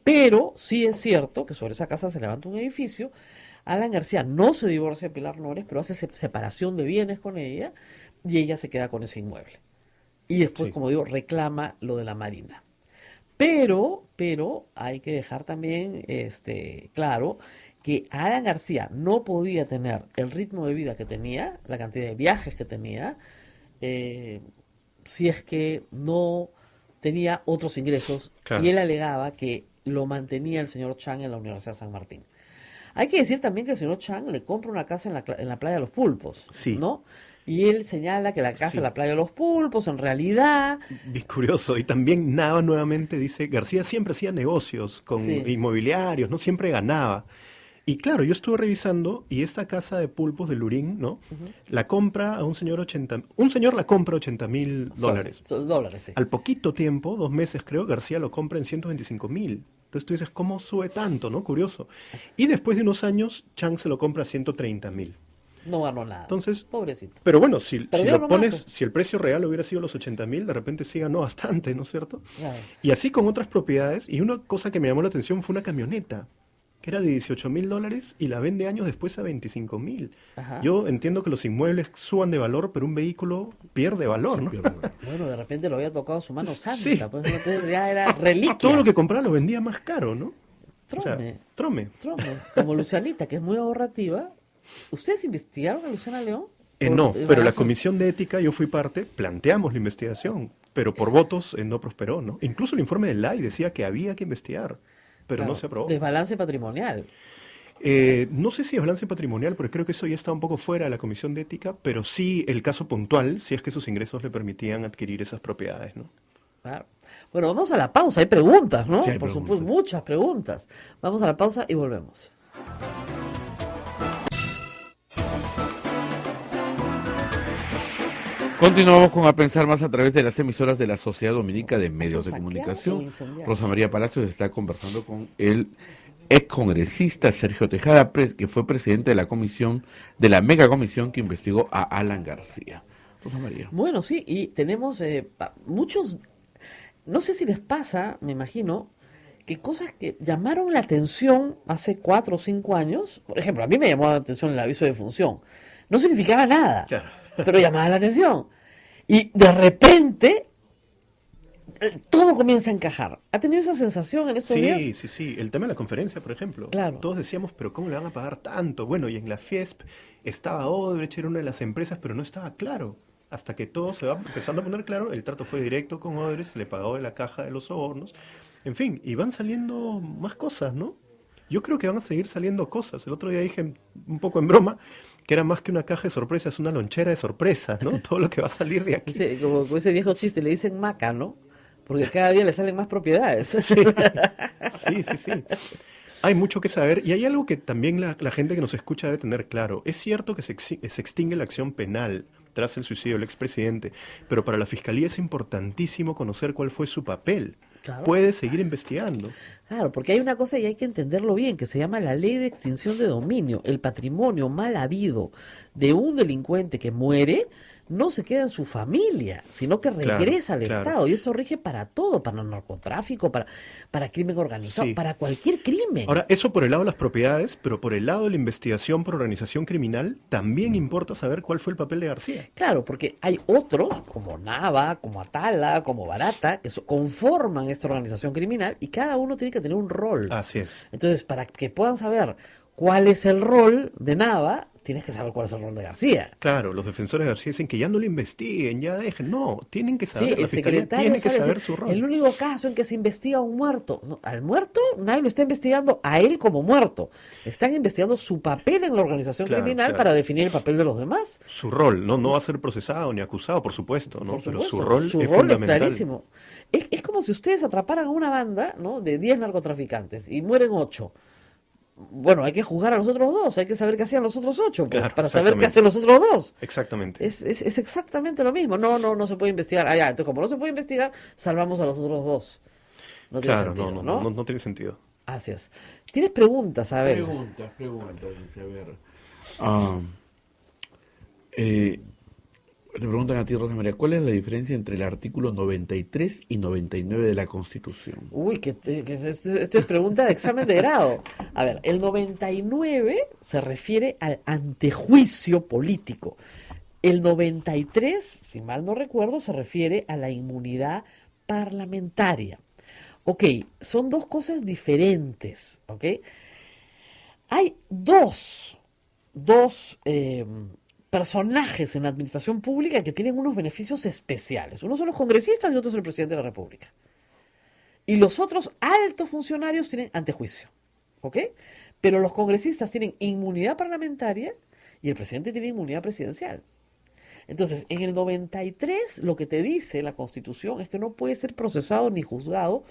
Pero sí es cierto que sobre esa casa se levanta un edificio. Alan García no se divorcia de Pilar Nores, pero hace separación de bienes con ella y ella se queda con ese inmueble. Y después,
Sí.
como digo, reclama lo de la Marina. Pero hay que dejar también claro que Alan García no podía tener el ritmo de vida que tenía, la cantidad de viajes que tenía, si es que no tenía otros ingresos.
Claro.
Y él alegaba que lo mantenía el señor Chang en la Universidad de San Martín. Hay que decir también que el señor Chang le compra una casa en la playa de los Pulpos,
Sí.
¿no? Y él señala que la casa
Sí.
en la playa de los Pulpos, en realidad,
Bien curioso. Y también Nava nuevamente dice, García siempre hacía negocios con
Sí.
inmobiliarios, no siempre ganaba. Y claro, yo estuve revisando y esta casa de pulpos de Lurín, ¿no? La compra a un señor un señor la compra $80,000.
Son dólares, sí.
Al poquito tiempo, 2 meses creo, García lo compra en 125,000. Entonces tú dices, ¿cómo sube tanto, no? Curioso. Y después de unos años, Chang se lo compra a 130,000.
No ganó nada.
Entonces,
Pobrecito.
pero bueno, si
Perdió
lo
nomás,
pones,
pues.
si el precio real hubiera sido los 80,000, de repente sí ganó bastante, ¿no es cierto?
Claro.
Y así con otras propiedades. Y una cosa que me llamó la atención fue una camioneta, que era de $18,000 y la vende años después a 25,000.
Ajá.
Yo entiendo que los inmuebles suban de valor, pero un vehículo pierde valor, ¿no?
Bueno, de repente lo había tocado su mano santa,
Sí.
pues entonces ya era reliquia.
Todo lo que compraba lo vendía más caro, ¿no? O sea,
Trome,
trome.
como Lucianita, que es muy ahorrativa. ¿Ustedes investigaron a Luciana León?
No,
Por el
pero la
balance.
Comisión de Ética, yo fui parte, planteamos la investigación, pero por votos no prosperó, ¿no? Incluso el informe del AI decía que había que investigar, pero no
Claro,
se aprobó.
desbalance patrimonial.
No sé si es balance patrimonial, porque creo que eso ya está un poco fuera de la Comisión de Ética, pero sí el caso puntual, si es que sus ingresos le permitían adquirir esas propiedades, ¿no?
Claro. Bueno, vamos a la pausa. Hay preguntas, ¿no?
Sí, hay
Por
preguntas.
supuesto, muchas preguntas. Vamos a la pausa y volvemos.
Continuamos con A Pensar Más a través de las emisoras de la Sociedad Dominica de Medios de
saqueados o
Comunicación.
incendiados.
Rosa María Palacios está conversando con el excongresista Sergio Tejada, que fue presidente de la comisión, de la mega comisión que investigó a Alan García. Rosa María.
Bueno, sí, y tenemos muchos, no sé si les pasa, me imagino, que cosas que llamaron la atención hace 4 o 5 años, por ejemplo, a mí me llamó la atención el aviso de función. No significaba nada,
Claro.
pero llamaba la atención. Y de repente, todo comienza a encajar. ¿Ha tenido esa sensación en estos días?
Sí, sí, sí. El tema de la conferencia, por ejemplo.
Claro.
Todos decíamos, pero ¿cómo le van a pagar tanto? Bueno, y en la FIESP estaba Odebrecht, era una de las empresas, pero no estaba claro. Hasta que todo se va empezando a poner claro, el trato fue directo con Odebrecht, se le pagó de la caja de los sobornos. En fin, y van saliendo más cosas, ¿no? Yo creo que van a seguir saliendo cosas. El otro día dije, un poco en broma, que era más que una caja de sorpresas, una lonchera de sorpresas, ¿no? Todo lo que va a salir de aquí.
Como ese viejo chiste, le dicen maca, ¿no? Porque cada día le salen más propiedades.
Sí, sí, sí. Hay mucho que saber y hay algo que también la gente que nos escucha debe tener claro. Es cierto que se extingue la acción penal tras el suicidio del expresidente, pero para la Fiscalía es importantísimo conocer cuál fue su papel.
Claro.
Puede seguir investigando.
Claro, porque hay una cosa y hay que entenderlo bien, que se llama la ley de extinción de dominio. El patrimonio mal habido de un delincuente que muere no se queda en su familia, sino que regresa al
claro.
Estado. Y esto rige para todo, para el narcotráfico, para crimen organizado,
Sí.
para cualquier crimen.
Ahora, eso por el lado de las propiedades, pero por el lado de la investigación por organización criminal, también importa saber cuál fue el papel de García.
Claro, porque hay otros, como Nava, como Atala, como Barata, que conforman esta organización criminal y cada uno tiene que tener un rol.
Así es.
Entonces, para que puedan saber cuál es el rol de Nava, tienes que saber cuál es el rol de García.
Claro, los defensores de García dicen que ya no lo investiguen, ya dejen. No, tienen que
Sí,
saber, la
el
Fiscalía
secretario
tiene que
sabe
saber
decir,
su rol.
el único caso en que se investiga a un muerto. No, al muerto nadie lo está investigando a él como muerto. Están investigando su papel en la organización
Claro,
criminal
claro.
para definir el papel de los demás.
Su rol, no va a ser procesado ni acusado, por supuesto, ¿no?
Por
Pero su
supuesto,
rol
su
es
rol
fundamental.
clarísimo. Es como si ustedes atraparan a una banda, ¿no?, de 10 narcotraficantes y mueren 8. Bueno, hay que juzgar a los otros 2, hay que saber qué hacían los otros 8, pues,
Claro,
para saber qué
exactamente.
hacen los otros 2.
Exactamente.
Es exactamente lo mismo. No se puede investigar. Ah, ya, entonces como no se puede investigar, salvamos a los otros 2. No tiene
Claro,
sentido,
no tiene sentido.
Así es. ¿Tienes preguntas? A ver.
Preguntas, dice, a ver. Ah, te preguntan a ti, Rosa María, ¿cuál es la diferencia entre el artículo 93 y 99 de la Constitución?
Uy, esto es pregunta de examen de grado. A ver, el 99 se refiere al antejuicio político. El 93, si mal no recuerdo, se refiere a la inmunidad parlamentaria. Ok, son dos cosas diferentes, ¿ok? Hay dos personajes en la administración pública que tienen unos beneficios especiales. Uno son los congresistas y otro es el presidente de la República. Y los otros altos funcionarios tienen antejuicio, ¿ok? Pero los congresistas tienen inmunidad parlamentaria y el presidente tiene inmunidad presidencial. Entonces, en el 93, lo que te dice la Constitución es que no puede ser procesado ni juzgado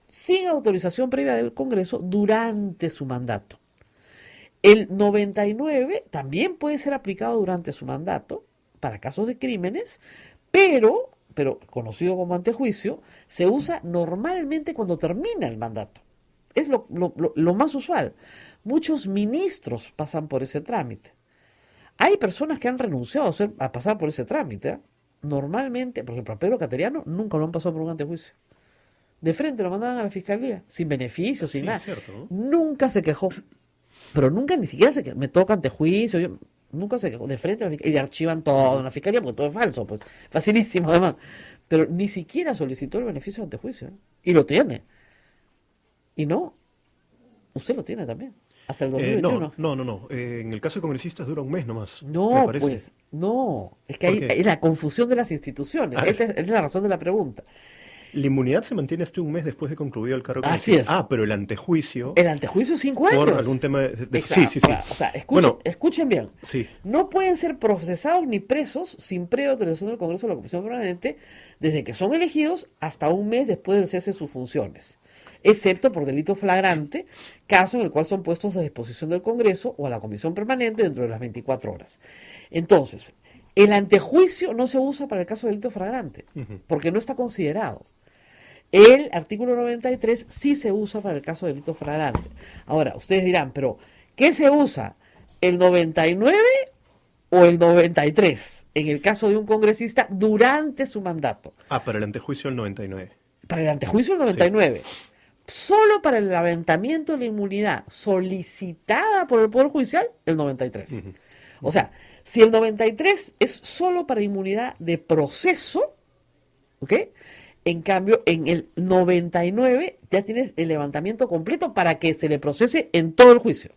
sin autorización previa del Congreso durante su mandato. El 99 también puede ser aplicado durante su mandato para casos de crímenes, pero conocido como antejuicio, se usa normalmente cuando termina el mandato. Es lo más usual. Muchos ministros pasan por ese trámite. Hay personas que han renunciado a pasar por ese trámite, ¿eh? Normalmente, por ejemplo, a Pedro Cateriano nunca lo han pasado por un antejuicio. De frente lo mandaban a la fiscalía, sin beneficios, sin
Sí,
nada.
es cierto, ¿no?
Nunca se quejó. Pero nunca ni siquiera me toca antejuicio. Nunca se quejó. De frente a la fiscalía. Y le archivan todo en la fiscalía porque todo es falso. Pues facilísimo, además. Pero ni siquiera solicitó el beneficio de antejuicio, ¿eh? Y lo tiene. Y no, usted lo tiene también. Hasta el 2021.
No. En el caso de congresistas dura un mes nomás, me
No,
parece.
pues, no. Es que
¿Por
hay,
qué?
es la confusión de las instituciones.
A ver.
Esta es la razón de la pregunta.
La inmunidad se mantiene hasta un mes después de concluido el cargo de
Así
congresista.
es.
Ah, pero el antejuicio,
El antejuicio 5
por
años.
algún tema
Exacto.
Sí, sí, sí.
O sea,
Bueno,
escuchen bien.
sí.
No pueden ser procesados ni presos sin previa autorización del Congreso o la Comisión Permanente desde que son elegidos hasta un mes después del cese de sus funciones, excepto por delito flagrante, caso en el cual son puestos a disposición del Congreso o a la Comisión Permanente dentro de las 24 horas. Entonces, el antejuicio no se usa para el caso de delito flagrante, porque no está considerado. El artículo 93 sí se usa para el caso de delito flagrante. Ahora, ustedes dirán, pero ¿qué se usa? ¿El 99 o el 93? En el caso de un congresista durante su mandato.
Ah, para el antejuicio el 99.
Para el antejuicio el 99. Solo para el levantamiento de la inmunidad solicitada por el Poder Judicial, el 93. O sea, si el 93 es solo para inmunidad de proceso, ¿ok? En cambio, en el 99 ya tienes el levantamiento completo para que se le procese en todo el juicio.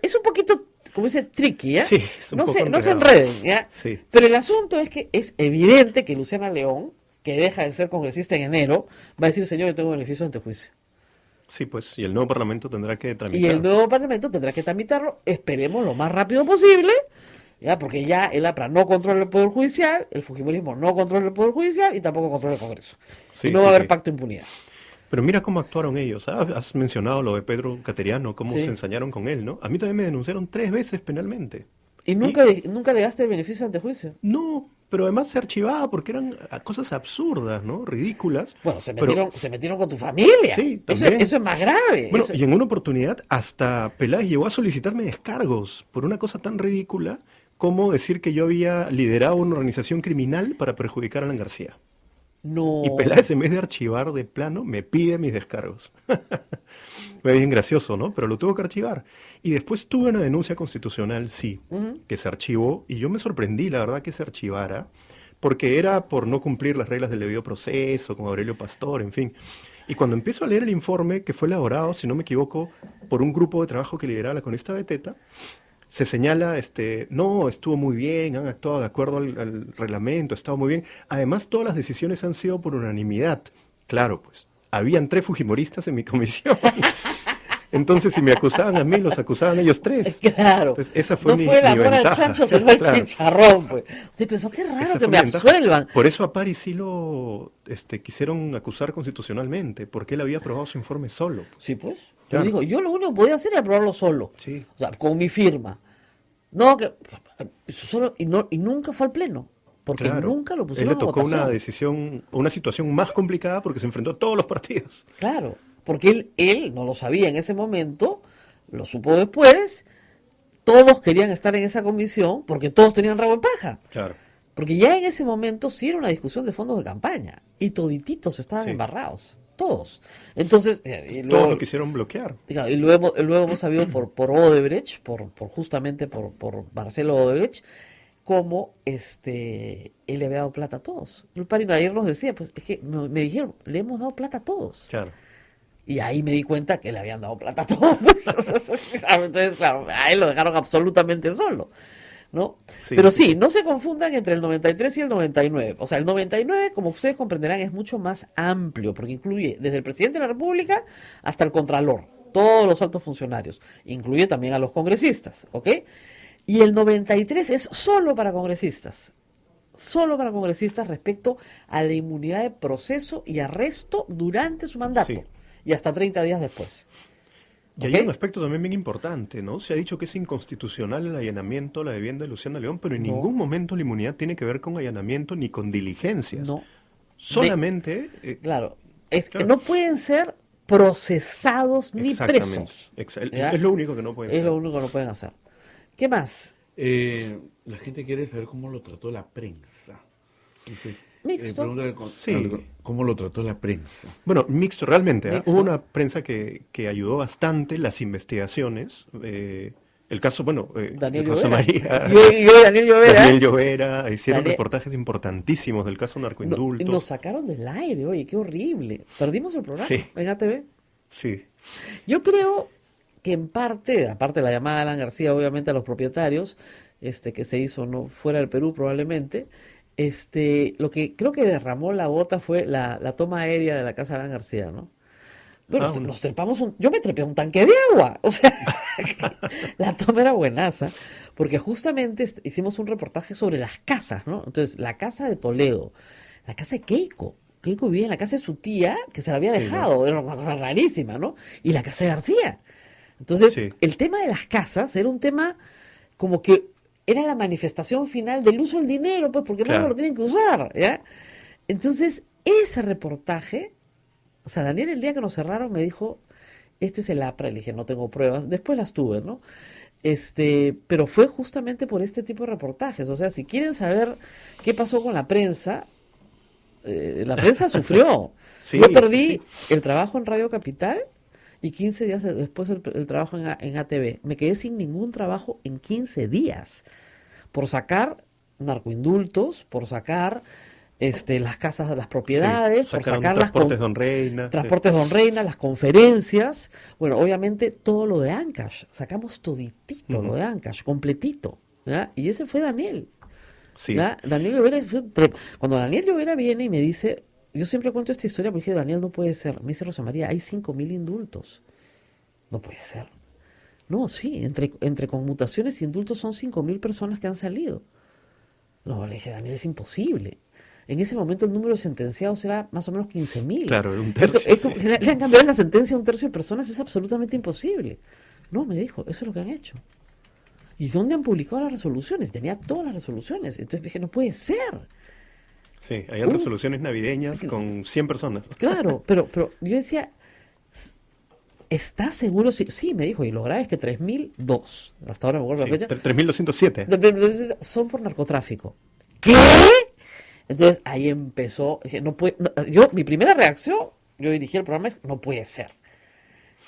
Es un poquito, como dice, tricky, ¿ya?
Sí, es un
no
poco
se
enredado.
enreden, ¿ya?
Sí.
Pero el asunto es que es evidente que Luciana León, que deja de ser congresista en enero, va a decir, señor, yo tengo beneficio ante juicio.
Sí, pues, y el nuevo parlamento tendrá que
Y
tramitar.
el nuevo parlamento tendrá que tramitarlo, esperemos lo más rápido posible, ¿ya? Porque ya el APRA no controla el Poder Judicial, el Fujimorismo no controla el Poder Judicial y tampoco controla el Congreso.
Sí,
y no
sí,
va a haber
sí.
pacto de impunidad.
Pero mira cómo actuaron ellos. Ah, has mencionado lo de Pedro Cateriano, cómo
Sí.
se ensañaron con él, ¿no? A mí también me denunciaron 3 veces penalmente.
Y nunca le daste el beneficio ante juicio.
No, pero además se archivaba porque eran cosas absurdas, ¿no? Ridículas.
Bueno, se
Pero-
metieron con tu familia.
Sí,
eso,
también.
eso es más grave.
Bueno,
Eso-
y en una oportunidad hasta Peláez llegó a solicitarme descargos por una cosa tan ridícula como decir que yo había liderado una organización criminal para perjudicar a Alan García.
no.
Y Peláez, en vez de archivar de plano, me pide mis descargos. Fue bien gracioso, ¿no? Pero lo tuvo que archivar. Y después tuve una denuncia constitucional, sí, que se archivó. Y yo me sorprendí, la verdad, que se archivara, porque era por no cumplir las reglas del debido proceso, con Aurelio Pastor, en fin. Y cuando empiezo a leer el informe, que fue elaborado, si no me equivoco, por un grupo de trabajo que lideraba la Conista Beteta, se señala, no, estuvo muy bien, han actuado de acuerdo al reglamento, ha estado muy bien. Además, todas las decisiones han sido por unanimidad. Claro, pues, habían 3 fujimoristas en mi comisión. Entonces, si me acusaban a mí, los acusaban ellos 3.
Claro.
Entonces, esa fue
no
mi
fue el amor al
ventaja.
chancho, sino el
Claro.
chicharrón, pues. Usted pensó, qué
Esa
raro
fue
que
mi
me
ventaja.
absuelvan.
Por eso a Pari sí lo quisieron acusar constitucionalmente, porque él había aprobado su informe solo.
Sí, pues.
Claro.
Yo digo, yo lo único que podía hacer era aprobarlo solo.
Sí.
O sea, con mi firma. No, que solo, y nunca fue al pleno. Porque
Claro.
nunca lo
Él
pusieron
le
a
tocó una
votación.
decisión, una situación más complicada porque se enfrentó a todos los partidos.
Claro, porque él no lo sabía en ese momento, lo supo después, todos querían estar en esa comisión porque todos tenían rabo en paja.
Claro.
Porque ya en ese momento sí era una discusión de fondos de campaña y todititos estaban
Sí.
embarrados, todos. Entonces, y
Todos
luego,
lo quisieron bloquear.
claro, y luego hemos sabido por Odebrecht, justamente por Marcelo Odebrecht, cómo él le había dado plata a todos. El Parino ayer nos decía, pues es que me dijeron, le hemos dado plata a todos.
Claro.
Y ahí me di cuenta que le habían dado plata a todos. Pues. Entonces, claro, a él lo dejaron absolutamente solo, ¿no?
Sí,
Pero
sí,
sí,
sí.
no se confundan entre el 93 y el 99. O sea, el 99, como ustedes comprenderán, es mucho más amplio, porque incluye desde el presidente de la República hasta el contralor, todos los altos funcionarios. Incluye también a los congresistas, ¿ok? Y el 93 es solo para congresistas. Solo para congresistas respecto a la inmunidad de proceso y arresto durante su mandato.
Sí.
Y hasta 30 días después.
Y
¿Ok?
hay un aspecto también bien importante, ¿no? Se ha dicho que es inconstitucional el allanamiento a la vivienda de Luciana León, pero en
No,
ningún momento la inmunidad tiene que ver con allanamiento ni con diligencias.
no. De,
Solamente,
claro,
claro,
no pueden ser procesados ni
exactamente.
presos.
Es
¿Ya?
lo único que no pueden
Es lo
ser.
único que no pueden hacer. ¿Qué más?
La gente quiere saber cómo lo trató la prensa. Dice,
Mixto.
pregúntale
Sí.
cómo lo trató la prensa.
Bueno, mixto realmente. ¿Ah?
Mixto.
Hubo una prensa que ayudó bastante las investigaciones. El caso, bueno,
Daniel
Rosa
Llovera.
María,
Yo y Daniel Llovera.
Daniel Llovera, hicieron
Daniel-
reportajes importantísimos del caso
Nos
narcoindultos.
sacaron del aire, oye, qué horrible. Perdimos el programa
Sí,
en ATV.
sí,
Yo creo que en parte, aparte de la llamada de Alan García, obviamente a los propietarios, que se hizo no fuera del Perú probablemente, lo que creo que derramó la gota fue la toma aérea de la casa de Alan García, ¿no? Bueno,
bueno,
nos trepamos yo me trepé un tanque de agua, o sea, la toma era buenaza, porque justamente hicimos un reportaje sobre las casas, ¿no? Entonces, la casa de Toledo, la casa de Keiko vivía en la casa de su tía, que se la había
sí, ¿no?
dejado, era una cosa rarísima, ¿no? Y la casa de García. Entonces,
Sí,
el tema de las casas era un tema como que era la manifestación final del uso del dinero, pues, porque más no lo
claro.
tienen que usar, ¿ya? Entonces, ese reportaje, o sea, Daniel el día que nos cerraron me dijo, este es el APRA, le dije, no tengo pruebas, después las tuve, ¿no? Pero fue justamente por este tipo de reportajes, o sea, si quieren saber qué pasó con la prensa sufrió.
Sí,
Yo
sí,
perdí
sí.
el trabajo en Radio Capital y 15 días después el trabajo en ATV. Me quedé sin ningún trabajo en 15 días por sacar narcoindultos, por sacar las casas, las
Sí,
propiedades, por
sacaron
sacar
Transportes Don Reina. Sí.
transportes Don Reina, las conferencias, bueno, obviamente todo lo de Ancash, sacamos toditito lo
Ujú.
de Ancash, completito, ¿ya? Y ese fue Daniel.
Sí,
¿Ya? Daniel Llovera cuando Daniel Llovera viene y me dice, yo siempre cuento esta historia porque dije, Daniel, no puede ser. Me dice Rosa María, hay 5.000 indultos. No puede ser. No, sí, entre conmutaciones y indultos son 5.000 personas que han salido. No, le dije, Daniel, es imposible. En ese momento el número de sentenciados era más o menos 15.000.
claro, era un tercio. Sí.
Le han cambiado la sentencia a un tercio de personas, es absolutamente imposible. No, me dijo, eso es lo que han hecho. ¿Y dónde han publicado las resoluciones? Tenía todas las resoluciones. Entonces dije, no puede ser.
Sí, habían resoluciones navideñas con 100 personas.
Claro, pero yo decía, ¿estás seguro? Sí, sí, me dijo, y lo grave es que 3.002, hasta ahora me acuerdo
Sí,
la fecha,
3207.
son por narcotráfico. ¿Qué? Entonces ahí empezó, dije, no puede, mi primera reacción, yo dirigí el programa, es, no puede ser.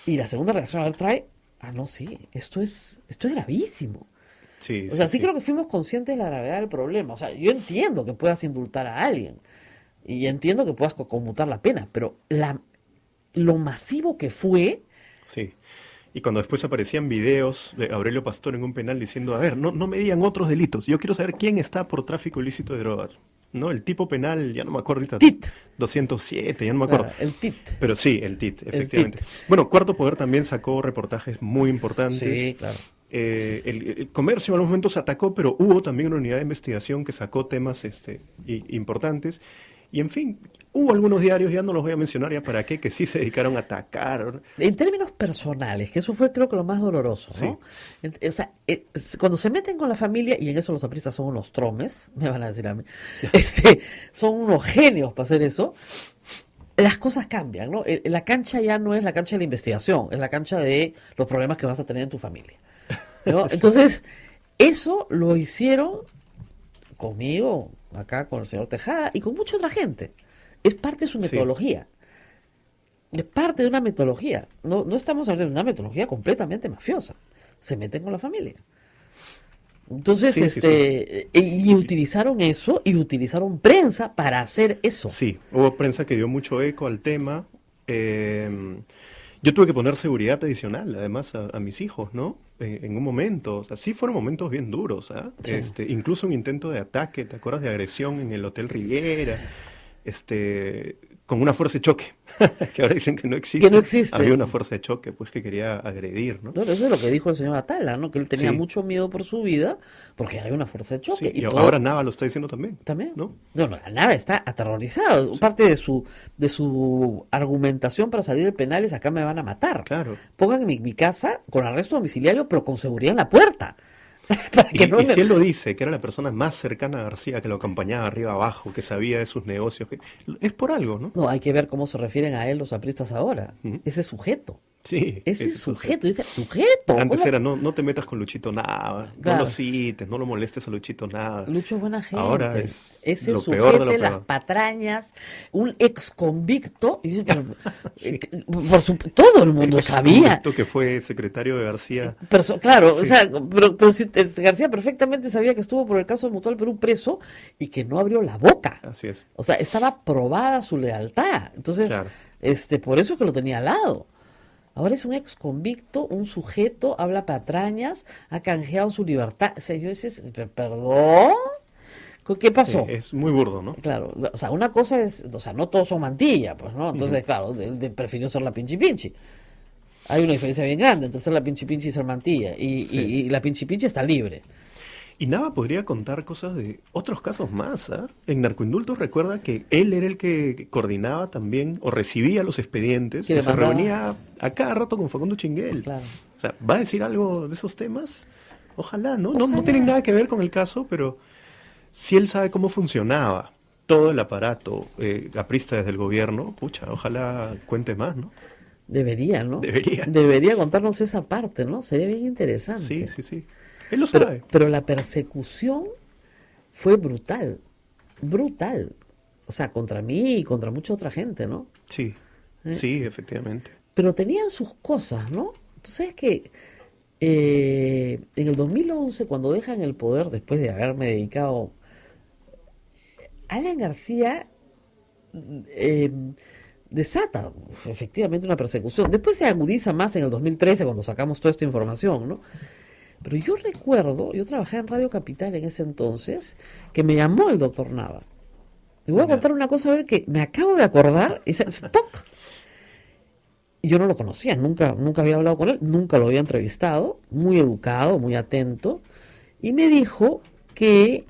Y la segunda reacción, a ver, no, sí, esto es gravísimo.
Sí,
O sea,
sí,
sí
sí.
creo que fuimos conscientes de la gravedad del problema. O sea, yo entiendo que puedas indultar a alguien y entiendo que puedas conmutar la pena, pero lo masivo que fue,
Sí. Y cuando después aparecían videos de Aurelio Pastor en un penal diciendo, a ver, no me digan otros delitos, yo quiero saber quién está por tráfico ilícito de drogas. ¿No? El tipo penal, ya no me acuerdo ahorita,
TIT,
207, ya no me acuerdo.
claro, el TIT.
Pero sí, el TIT,
El
efectivamente.
TIT.
Bueno, Cuarto Poder también sacó reportajes muy importantes.
Sí, claro.
El comercio en algunos momentos atacó, pero hubo también una unidad de investigación que sacó temas importantes. Y en fin, hubo algunos diarios, ya no los voy a mencionar ya para qué, que sí se dedicaron a atacar.
En términos personales, que eso fue creo que lo más doloroso, ¿no? O sea, cuando se meten con la familia, y en eso los apristas son unos tromes, me van a decir a mí, son unos genios para hacer eso, las cosas cambian, ¿no? La cancha ya no es la cancha de la investigación, es la cancha de los problemas que vas a tener en tu familia, ¿no? Entonces, eso lo hicieron conmigo, acá con el señor Tejada y con mucha otra gente. Es parte de su
Sí.
metodología. Es parte de una metodología. No estamos hablando de una metodología completamente mafiosa. Se meten con la familia. Entonces,
Sí, sí, sí.
y utilizaron eso y utilizaron prensa para hacer eso.
Sí, hubo prensa que dio mucho eco al tema. Yo tuve que poner seguridad adicional, además, a mis hijos, ¿no? En un momento. O sea, sí fueron momentos bien duros, ¿ah?
Sí.
Incluso un intento de ataque, ¿te acuerdas de agresión en el Hotel Riviera? con una fuerza de choque, que ahora dicen que no existe.
Que no existe.
Había una fuerza de choque, pues, que quería agredir, ¿no?
Bueno, eso es lo que dijo el señor Atala, ¿no? Que él tenía
Sí.
mucho miedo por su vida porque hay una fuerza de choque.
Sí, y
todo-
ahora Nava lo está diciendo también.
También.
¿No?
No, la nave está aterrorizado. Parte de su argumentación para salir del penal es acá me van a matar.
Claro.
Pongan mi casa con arresto domiciliario, pero con seguridad en la puerta. Para que no
Y
me-
si él lo dice, que era la persona más cercana a García, que lo acompañaba arriba abajo, que sabía de sus negocios, es por algo, ¿no?
No, hay que ver cómo se refieren a él los apristas ahora.
Ujú.
Ese sujeto.
Sí.
Ese sujeto. Dice, sujeto.
Antes
¿cómo?
era, no te metas con Luchito Nava,
Claro.
no lo cites, no lo molestes a Luchito Nava.
Lucho es buena gente.
Ahora es
Ese
lo
sujeto
peor de lo
de las
peor.
patrañas, un ex convicto. Y dice, todo el mundo sabía.
Convicto que fue secretario de García.
Claro,
Sí.
o sea, pero García perfectamente sabía que estuvo por el caso del Mutual Perú preso y que no abrió la boca.
Así es.
O sea, estaba probada su lealtad. Entonces,
Claro.
por eso es que lo tenía al lado. Ahora es un ex convicto, un sujeto, habla patrañas, ha canjeado su libertad. O sea, yo decía, ¿perdón? ¿Qué pasó?
Sí, es muy burdo, ¿no?
Claro, o sea, una cosa es, o sea, no todos son mantilla, pues, ¿no? Entonces, claro, él prefirió ser la pinchi pinchi. Hay una diferencia bien grande entre ser la pinchi pinchi y ser mantilla. Y la pinchi pinchi está libre.
Y Nava podría contar cosas de otros casos más, ¿ah? En Narcoindultos recuerda que él era el que coordinaba también o recibía los expedientes,
Que
que se
demandaba.
reunía a cada rato con Facundo Chinguel.
Claro.
O sea, ¿va a decir algo de esos temas? Ojalá, ¿no? No
Ojalá.
tienen nada que ver con el caso, pero si él sabe cómo funcionaba todo el aparato aprista desde el gobierno, pucha, ojalá cuente más, ¿no?
Debería, ¿no?
Debería.
Debería contarnos esa parte, ¿no? Sería bien interesante.
Sí, sí, sí. Él lo sabe.
Pero la persecución fue brutal, brutal. O sea, contra mí y contra mucha otra gente, ¿no?
Sí, sí, efectivamente.
Pero tenían sus cosas, ¿no? Entonces que en el 2011, cuando dejan el poder, después de haberme dedicado, Alan García desata efectivamente una persecución. Después se agudiza más en el 2013, cuando sacamos toda esta información, ¿no? Pero yo recuerdo, yo trabajaba en Radio Capital en ese entonces, que me llamó el doctor Nava. Le voy a contar una cosa, a ver, que me acabo de acordar, y ¡poc! Y yo no lo conocía, nunca había hablado con él, nunca lo había entrevistado, muy educado, muy atento, y me dijo que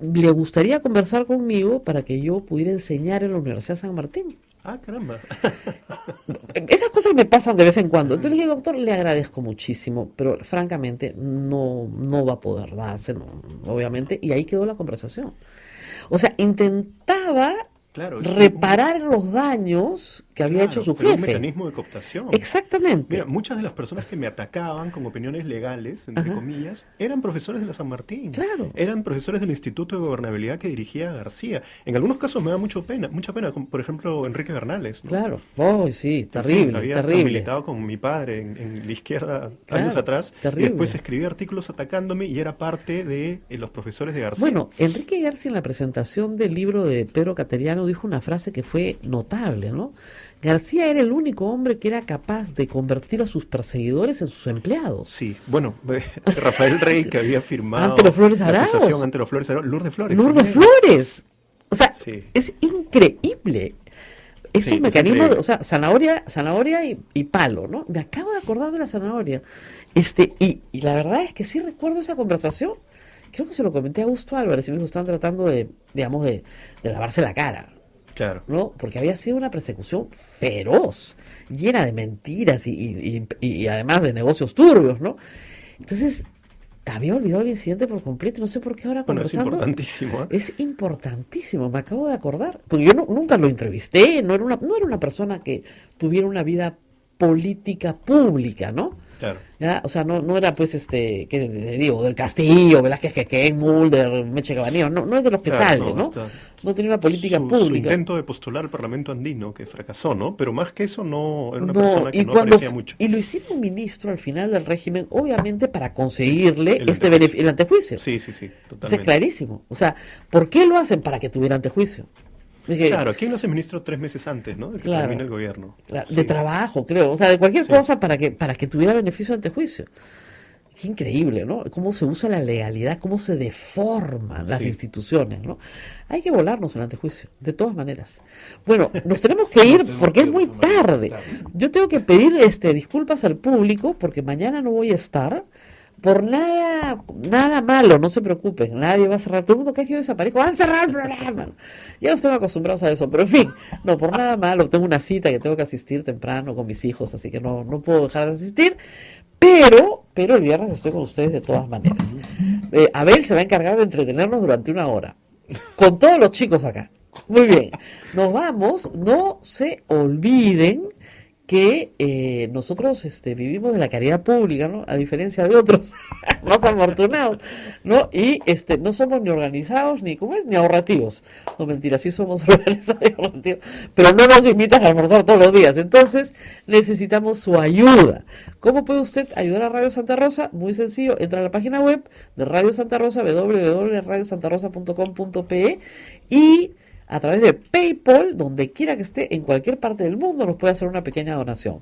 le gustaría conversar conmigo para que yo pudiera enseñar en la Universidad de San Martín.
Ah, caramba.
Esas cosas me pasan de vez en cuando. Entonces le dije, doctor, le agradezco muchísimo, pero francamente no va a poder darse, obviamente, y ahí quedó la conversación. O sea, intentaba
Claro.
reparar los daños que había hecho su
pero un
jefe.
mecanismo de cooptación.
Exactamente.
Mira, muchas de las personas que me atacaban con opiniones legales, entre comillas, eran profesores de la San Martín.
Claro.
Eran profesores del Instituto de Gobernabilidad que dirigía García. En algunos casos me da mucha pena, como por ejemplo Enrique Bernales, ¿no?
Claro. Oh, sí,
En fin,
terrible,
había hasta
terrible.
militado con mi padre en la izquierda
Claro,
años atrás.
terrible.
Y después escribía artículos atacándome y era parte de los profesores de García.
Bueno, Enrique García en la presentación del libro de Pedro Cateriano dijo una frase que fue notable, ¿no? García era el único hombre que era capaz de convertir a sus perseguidores en sus empleados.
Sí, bueno, Rafael Rey que había firmado
Ante los Flores
la
Arauz.
acusación ante los Flores Arauz, Lourdes Flores.
Lourdes
también.
Flores. O sea,
Sí.
es increíble. Estos
Sí, es
mecanismos,
increíble.
o sea, zanahoria y palo, ¿no? Me acabo de acordar de la zanahoria. Y la verdad es que sí recuerdo esa conversación. Creo que se lo comenté a Augusto Álvarez y me dijo, están tratando de lavarse la cara.
Claro.
¿No? Porque había sido una persecución feroz, llena de mentiras y además de negocios turbios, ¿no? Entonces, había olvidado el incidente por completo, no sé por qué ahora
Bueno, es
conversando.
importantísimo. ¿Eh?
Es importantísimo, me acabo de acordar, porque yo nunca lo entrevisté, no era una persona que tuviera una vida política pública, ¿no?
Claro.
¿Ya? O sea, no era pues ¿qué le digo? Del Castillo, Velázquez Quequén, Mulder, Meche Cabanillo, no es de los que
Claro,
sale,
no,
¿no?
está-
No tenía una política
Su
pública.
intento de postular al Parlamento andino, que fracasó, ¿no? Pero más que eso, no era una
No,
persona que
y
no
cuando
aparecía mucho.
y lo hicieron ministro al final del régimen, obviamente para conseguirle
El
el antejuicio.
Sí, sí,
Eso
sí,
es
totalmente.
clarísimo. O sea, ¿por qué lo hacen? Para que tuviera antejuicio. Dije,
Claro, ¿quién lo hace ministro 3 meses antes, ¿no? De que
Claro.
termine el gobierno.
claro,
Sí.
de trabajo, creo. O sea, de cualquier
Sí.
cosa para que tuviera beneficio de antejuicio. Qué increíble, ¿no? Cómo se usa la legalidad, cómo se deforman las
Sí.
instituciones, ¿no? Hay que volarnos el antejuicio, de todas maneras. Bueno, nos tenemos que ir
tenemos
porque
que
es
ir,
muy
Rosa María,
tarde.
claro.
Yo tengo que pedir disculpas al público porque mañana no voy a estar. Por nada, nada malo, no se preocupen, nadie va a cerrar. Todo el mundo cree que yo desaparezco, van a cerrar el programa. Ya no están acostumbrados a eso, pero en fin, no, por nada malo. Tengo una cita que tengo que asistir temprano con mis hijos, así que no puedo dejar de asistir. Pero el viernes estoy con ustedes de todas maneras. Abel se va a encargar de entretenernos durante 1 hora, con todos los chicos acá. Muy bien, nos vamos, no se olviden que nosotros vivimos de la caridad pública, ¿no? A diferencia de otros más afortunados, ¿no? Y no somos ni organizados, ni, ¿cómo es? Ni ahorrativos. No, mentira, sí somos organizados y ahorrativos, pero no nos invitan a almorzar todos los días. Entonces, necesitamos su ayuda. ¿Cómo puede usted ayudar a Radio Santa Rosa? Muy sencillo, entra a la página web de Radio Santa Rosa, www.radiosantarosa.com.pe, y a través de PayPal, donde quiera que esté, en cualquier parte del mundo, nos puede hacer una pequeña donación.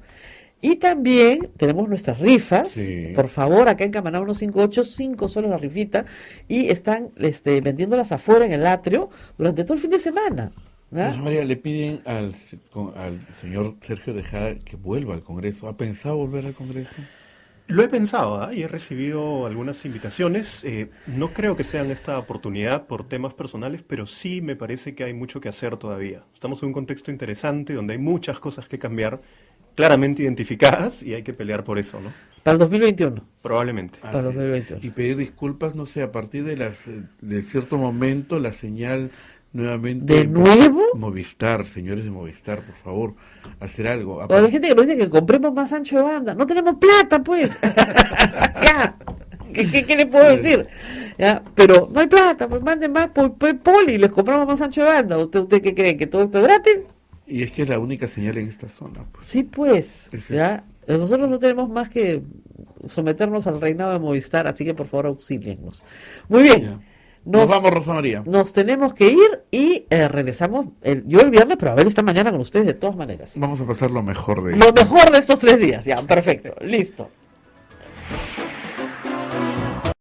Y también tenemos nuestras rifas.
Sí.
Por favor, acá en Camaná 158, 5 soles la rifita. Y están vendiéndolas afuera en el atrio durante todo el fin de semana. ¿Ah?
Rosa María, le piden al señor Sergio Tejada que vuelva al Congreso. ¿Ha pensado volver al Congreso?
Lo he pensado, y he recibido algunas invitaciones. No creo que sean esta oportunidad por temas personales, pero sí me parece que hay mucho que hacer todavía. Estamos en un contexto interesante donde hay muchas cosas que cambiar, claramente identificadas, y hay que pelear por eso, ¿no?
Para el 2021.
Probablemente.
Para
Así es.
2021.
Y pedir disculpas, no sé, a partir de cierto momento, la señal nuevamente...
¿De nuevo?
Movistar, señores de Movistar, por favor, hacer algo.
O hay gente que nos dice que compremos más ancho de banda. No tenemos plata, pues. Ya. ¿Qué le puedo decir? ¿Ya? Pero no hay plata, pues manden más por PayPal y les compramos más ancho de banda. ¿Usted qué cree? ¿Que todo esto es gratis?
Y es que es la única señal en esta zona, pues.
Sí, pues.
Ese
¿Ya? Nosotros no tenemos más que someternos al reinado de Movistar, así que por favor auxíliennos. Muy bien.
Ya. Nos vamos, Rosa María.
Nos tenemos que ir y regresamos yo el viernes, pero a ver esta mañana con ustedes de todas maneras.
Vamos a pasar lo mejor de
Lo mejor de estos 3 días, ya, perfecto, listo.